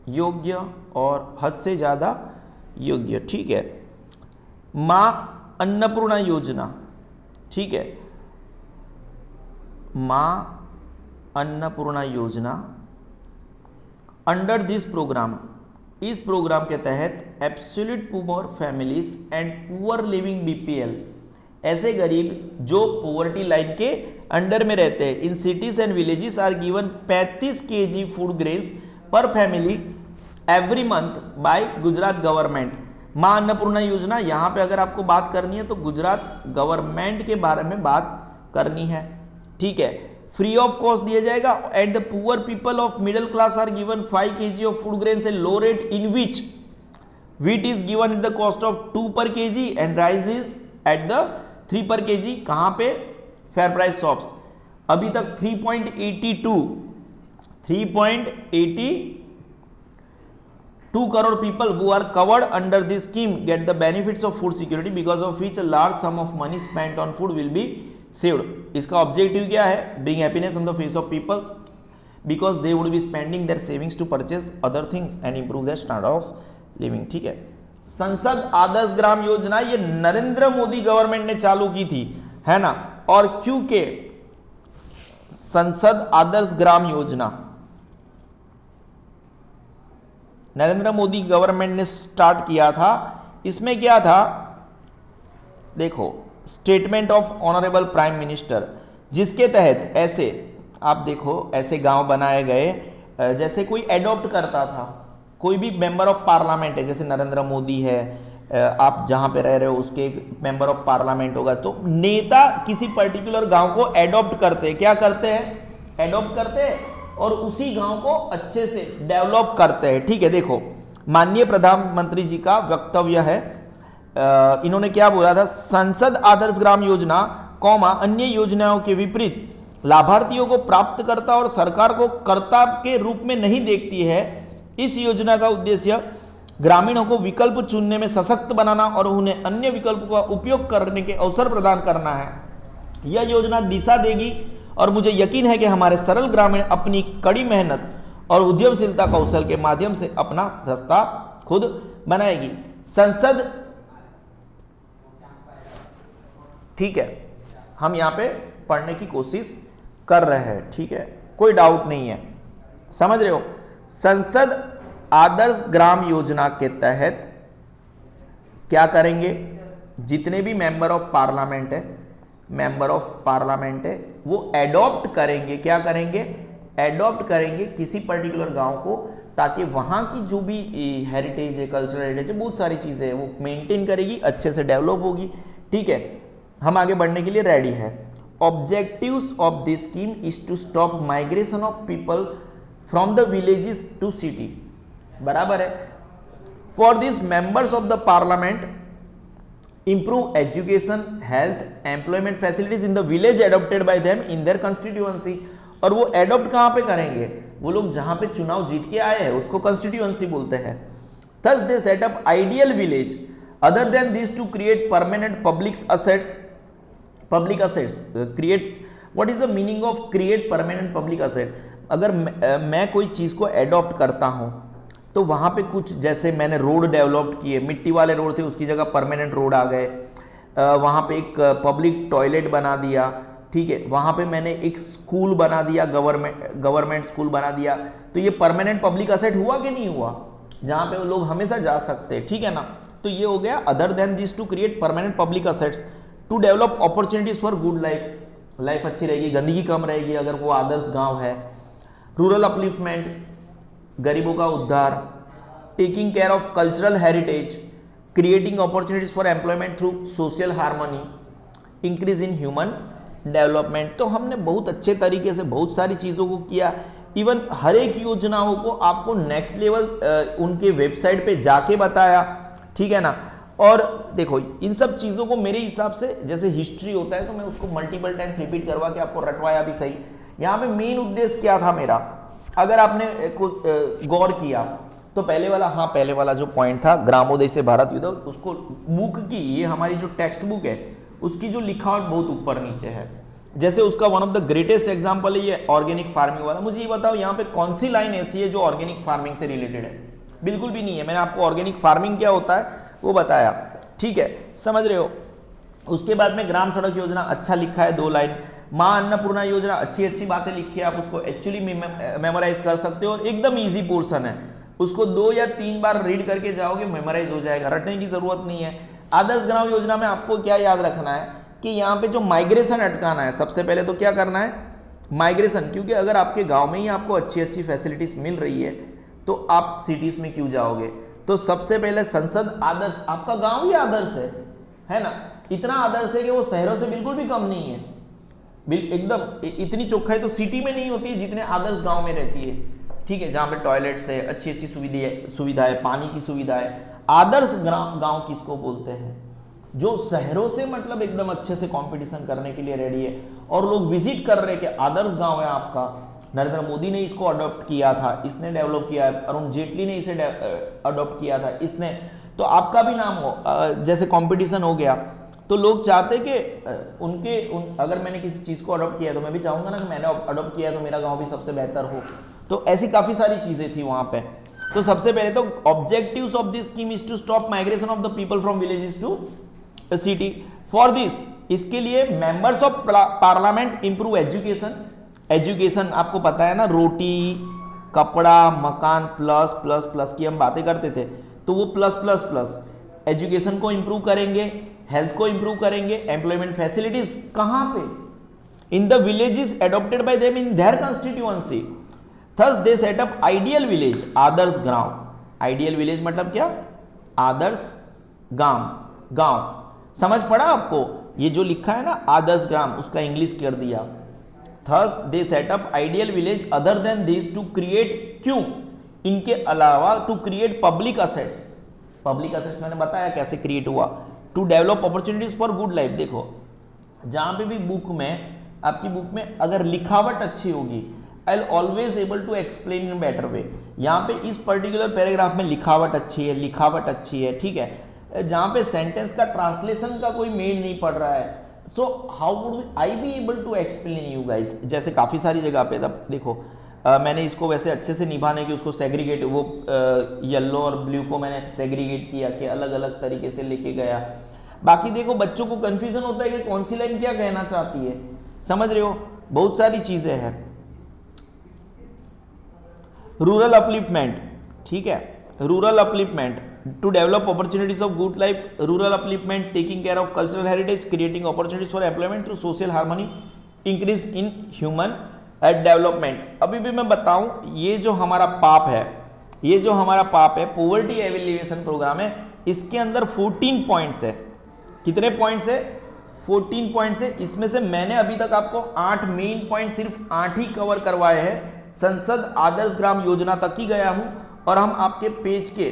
योग्य और हद से ज्यादा योग्य, ठीक है। मां अन्नपूर्णा योजना, ठीक है, Maa Annapurna Yojana under this program, इस प्रोग्राम के तहत absolute poor families and poor leaving BPL, ऐसे गरीब जो पॉवर्टी लाइन के अंडर में रहते हैं, in cities and villages are given 35 kg food grains per family every month by Gujarat government. Maa Annapurna योजना, यहां पे अगर आपको बात करनी है तो गुजरात गवर्नमेंट के बारे में बात करनी है, ठीक है। फ्री ऑफ कॉस्ट दिया जाएगा at the poor people of middle class are given 5 kg of food grains and low rate in which wheat is given at the cost of 2 per kg and rice is at the 3 per kg। कहां पे? Fair price shops. अभी तक 3.82 crore people who are covered under this scheme get the benefits of food security because of which a large sum of money spent on food will be saved। इसका objective क्या है? bring happiness on the face of people because they would be spending their savings to purchase other things and improve their standard of living। ठीक है, संसद आदर्श ग्राम योजना ये Narendra Modi government ने चालू की थी, है ना। और क्योंकि संसद आदर्श ग्राम योजना नरेंद्र मोदी गवर्नमेंट ने स्टार्ट किया था, इसमें क्या था देखो, statement of honourable prime minister, जिसके तहत ऐसे आप देखो ऐसे गांव बनाए गए, जैसे कोई एडॉप्ट करता था, कोई भी मेंबर ऑफ पार्लियामेंट है, जैसे नरेंद्र मोदी है, आप जहां पे रह रहे हो उसके एक मेंबर ऑफ पार्लियामेंट होगा, तो नेता किसी पर्टिकुलर गांव को एडॉप्ट करते हैं। क्या करते हैं? एडॉप्ट करते हैं और उसी गांव को अच्छे से डेवलप करते हैं। ठीक है, देखो माननीय प्रधानमंत्री जी का वक्तव्य है, इन्होंने क्या बोला था? संसद आदर्श ग्राम योजना कौमा अन्य योजनाओं के विपरीत लाभार्थियों को प्राप्तकर्ता और सरकार को कर्ता के रूप में नहीं देखती है। इस योजना का उद्देश्य ग्रामीणों को विकल्प चुनने में सशक्त बनाना और उन्हें अन्य विकल्पों का उपयोग करने के अवसर प्रदान करना है। यह योजना दिशा देगी और मुझे यकीन है कि हमारे सरल ग्रामीण अपनी कड़ी मेहनत और उद्यमशीलता कौशल के माध्यम से अपना रास्ता खुद बनाएगी। संसद, ठीक है, हम यहां पे पढ़ने की कोशिश कर रहे हैं, ठीक है, कोई डाउट नहीं है, समझ रहे हो। संसद आदर्श ग्राम योजना के तहत क्या करेंगे, जितने भी मेंबर ऑफ पार्लियामेंट है वो एडॉप्ट करेंगे, क्या करेंगे, एडॉप्ट करेंगे किसी पर्टिकुलर गांव को, ताकि वहां की जो भी हेरिटेज है, कल्चरल हेरिटेज है, बहुत सारी चीजें हैं वो मेंटेन करेगी, अच्छे से डेवलप होगी। ठीक है, हम आगे बढ़ने के लिए रेडी है। Objectives of this scheme is to stop migration of people from the villages to city, बराबर है। For this members of the parliament improve education, health, employment facilities in the village adopted by them in their constituency। और वो adopt कहाँ पे करेंगे, वो लोग जहां पे चुनाव जीत के आए हैं उसको constituency बोलते हैं। Thus they set up ideal village other than these to create permanent public assets। create, what is the meaning of create permanent public asset? अगर मैं कोई चीज को adopt करता हूं तो वहां पे कुछ, जैसे मैंने रोड डेवलप किए, मिट्टी वाले रोड थे उसकी जगह परमानेंट रोड आ गए, वहां पे एक पब्लिक टॉयलेट बना दिया, ठीक है, वहां पे मैंने एक स्कूल बना दिया, गवर्नमेंट स्कूल बना दिया, तो ये परमानेंट पब्लिक असेट हुआ कि नहीं हुआ, जहां पे लोग हमेशा जा सकते हैं, ठीक है ना। तो ये हो गया other than this to create permanent public assets to develop opportunities for good life अच्छी रहेगी, गंदगी कम रहेगी अगर वो आदर्श गांव है। रूरल अपलिफ्टमेंट, गरीबों का उद्धार, taking care of cultural heritage, creating opportunities for employment through social harmony, increase in human development. तो हमने बहुत अच्छे तरीके से बहुत सारी चीजों को किया। इवन हर एक योजनाओं को आपको नेक्स्ट लेवल उनके वेबसाइट पे जाके बताया, ठीक है ना। और देखो इन सब चीजों को मेरे हिसाब से, जैसे हिस्ट्री होता है तो मैं उसको मल्टीपल टाइम्स रिपीट करवा के आपको रटवाया भी सही। यहाँ पे मेन उद्देश्य क्या था मेरा, अगर आपने गौर किया तो पहले वाला जो पॉइंट था ग्रामोदय से भारत युद्ध, उसको बुक की, ये हमारी जो टेक्स्ट बुक है उसकी जो लिखावट बहुत ऊपर नीचे है। जैसे उसका one of the greatest example है ये ऑर्गेनिक फार्मिंग वाला। मुझे ये बताओ यहाँ पे कौन सी लाइन ऐसी है जो ऑर्गेनिक फार्मिंग से रिलेटेड है? बिल्कुल भी नहीं है। मैंने आपको ऑर्गेनिक फार्मिंग क्या होता है वो बताया, ठीक है, समझ रहे हो। उसके बाद में ग्राम सड़क योजना अच्छा लिखा है 2 लाइन। मां अन्नपूर्णा योजना, अच्छी बातें लिखी है, आप उसको एक्चुअली मेमोराइज कर सकते हो और एकदम इजी पोर्शन है, उसको 2 या 3 बार रीड करके जाओगे मेमोराइज हो जाएगा, रटने की जरूरत नहीं है। आदर्श ग्राम योजना में आपको क्या याद रखना है कि यहाँ पे जो माइग्रेशन अटकाना है, सबसे पहले तो क्या करना है, माइग्रेशन, क्योंकि अगर आपके गांव में ही आपको अच्छी फैसिलिटीज मिल रही है तो आप सिटीज में क्यों जाओगे। तो सबसे पहले संसद आदर्श, आपका गांव ही आदर्श है ना, इतना आदर्श है कि वो शहरों से बिल्कुल भी कम नहीं है, एकदम इतनी चौखाई तो सिटी में नहीं होती है जितने आदर्श गांव में रहती है, ठीक है, जहां पे टॉयलेट्स है, अच्छी सुविधाएं, पानी की सुविधाएं। आदर्श गांव किसको बोलते हैं? जो शहरों से मतलब एकदम अच्छे से कंपटीशन करने के लिए रेडी है और लोग विजिट कर रहे हैं कि आदर्श गांव है आपका। नरेंद्र मोदी ने इसको अडॉप्ट किया था, इसने डेवलप किया है, अरुण जेटली ने इसे अडॉप्ट किया था इसने, तो आपका भी नाम हो, जैसे कंपटीशन हो गया तो लोग चाहते कि अगर मैंने किसी चीज को अडॉप्ट किया तो मैं भी चाहूंगा ना कि मैंने अडॉप्ट किया तो मेरा गांव भी सबसे बेहतर हो। तो ऐसी काफी सारी चीजें थी वहां पे। तो सबसे पहले तो objectives of this scheme is to stop migration of the people from villages to city. For this, इसके लिए members of parliament improve education आपको पता है ना, रोटी कपड़ा मकान प्लस प्लस प्लस की हम बातें करते थे, तो वो प्लस प्लस प्लस एजुकेशन को इंप्रूव करेंगे, हेल्थ को इंप्रूव करेंगे, एम्प्लॉयमेंट फैसिलिटीज कहां पे, in the villages adopted by them in their constituency. Thus they set up ideal village, आदर्श गांव। आइडियल विलेज मतलब क्या? आदर्श गांव। समझ पड़ा आपको? ये जो लिखा है ना आदर्श ग्राम, उसका इंग्लिश कर दिया। Thus they set up ideal village other than this to create, क्यों? इनके अलावा to create public assets. Public assets मैंने बताया कैसे क्रिएट हुआ। To develop opportunities for good life. देखो जहां पे भी बुक में, आपकी बुक में अगर लिखावट अच्छी होगी, I will always able to explain in better way. यहाँ पे इस पर्टिकुलर पैराग्राफ में लिखावट अच्छी है, ठीक है। जहां पे सेंटेंस का ट्रांसलेशन का कोई मेल नहीं पड़ रहा है, so how would I be able to explain you guys. जैसे काफी सारी जगह पे तब देखो मैंने इसको वैसे अच्छे से निभाने की उसको सेग्रीगेट, वो येलो और ब्लू को मैंने सेग्रीगेट किया कि अलग अलग तरीके से लेके गया। बाकी देखो बच्चों को कंफ्यूजन होता है कि कौन सी लाइन क्या कहना चाहती है, समझ रहे हो, बहुत सारी चीजें हैं। रूरल अपलिफ्टमेंट, ठीक है। Rural upliftment, to develop opportunities of good life, rural upliftment, taking care of cultural heritage, creating opportunities for employment through social harmony, increase in human development. अभी भी मैं बताऊं, ये जो हमारा पाप है, ये जो हमारा पाप है, पॉवर्टी एलिविएशन प्रोग्राम है, इसके अंदर 14 पॉइंट्स है। कितने पॉइंट्स है? 14 पॉइंट्स है। इसमें से मैंने अभी तक आपको 8 मेन पॉइंट, सिर्फ 8 ही कवर करवाए हैं। संसद आदर्श ग्राम योजना तक ही गया हूं और हम आपके पेज के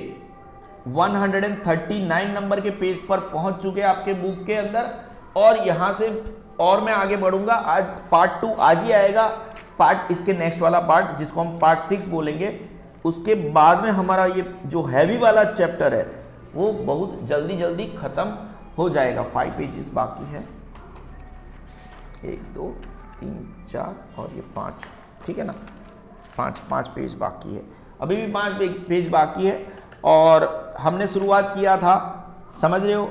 139 नंबर के पेज पर पहुंच चुके हैं आपके बुक के अंदर। और यहां से और मैं आगे बढ़ूंगा। आज पार्ट 2 आज ही आएगा, पार्ट इसके नेक्स्ट वाला पार्ट जिसको हम पार्ट 6 बोलेंगे। उसके बाद में हमारा ये जो हैवी वाला चैप्टर है वो बहुत जल्दी जल्दी खत्म हो जाएगा। 5 पेजेस बाकी है, 1 2 3 4 और ये 5, ठीक है ना, 5 पेज बाकी है। अभी भी 5 पेज बाकी है। और हमने शुरुआत किया था, समझ रहे हो,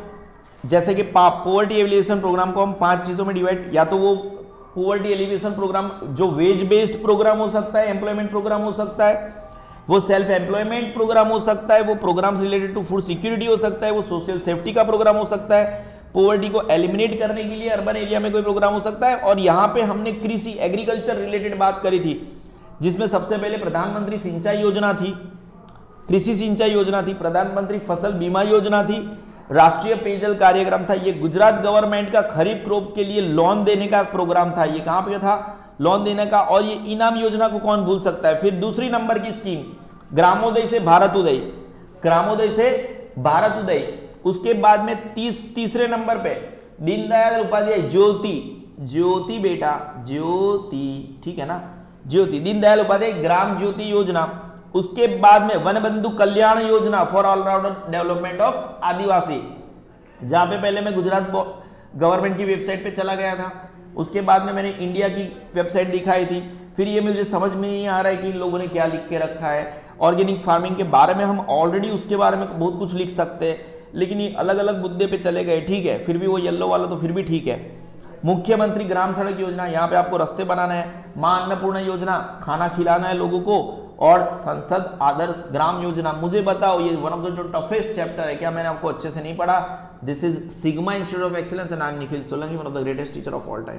जैसे कि पॉवर्टी एलिविएशन प्रोग्राम को हम 5 चीजों में डिवाइड, या तो वो पॉवर्टी एलिविएशन प्रोग्राम जो वेज बेस्ड प्रोग्राम हो सकता है, एम्प्लॉयमेंट प्रोग्राम हो सकता है, वो सेल्फ एम्प्लॉयमेंट प्रोग्राम हो सकता है, वो programmes related to food security हो सकता है, वो सोशल सेफ्टी का प्रोग्राम हो सकता है, पॉवर्टी को एलिमिनेट करने के लिए अर्बन एरिया में कोई प्रोग्राम हो सकता है। और यहाँ पे हमने कृषि एग्रीकल्चर रिलेटेड बात करी थी, जिसमें सबसे पहले प्रधानमंत्री सिंचाई योजना थी, कृषि सिंचाई योजना थी, प्रधानमंत्री फसल बीमा योजना थी, राष्ट्रीय पेयजल कार्यक्रम था, ये गुजरात गवर्नमेंट का खरीफ क्रॉप के लिए लोन देने का प्रोग्राम था, ये कहां पे था, लोन देने का। और ये इनाम योजना को कौन भूल सकता है। फिर दूसरी नंबर की स्कीम ग्रामोदय से भारत उदय, ग्रामोदय से भारत उदय। उसके बाद में तीसरे नंबर पे दीनदयाल उपाध्याय ज्योति, ज्योति बेटा ज्योति, ठीक है ना, ज्योति, दीनदयाल उपाध्याय ग्राम ज्योति योजना। उसके बाद में one Bandhu Kalyan Yojana for allrounder development of आदिवासी, जहां पे पहले मैं गुजरात गवर्नमेंट की वेबसाइट पे चला गया था, उसके बाद में मैंने इंडिया की वेबसाइट दिखाई थी। फिर ये मुझे समझ में नहीं आ रहा है कि इन लोगों ने क्या लिख के रखा है। ऑर्गेनिक फार्मिंग के बारे में हम ऑलरेडी उसके बारे में बहुत कुछ लिख सकते हैं, लेकिन ये अलग अलग मुद्दे पे चले गए, ठीक है। फिर भी वो येलो वाला तो फिर भी ठीक है। मुख्यमंत्री ग्राम सड़क योजना, यहाँ पे आपको रास्ते बनाना है। मां अन्नपूर्णा योजना, खाना खिलाना है लोगों को। और संसद आदर्श ग्राम योजना। मुझे बताओ, ये वन ऑफ द जो टफेस्ट चैप्टर है, क्या मैंने आपको अच्छे से नहीं पढ़ा? This is Sigma Institute of excellence and I am Nikhil Solanki, one of the greatest teacher of all time.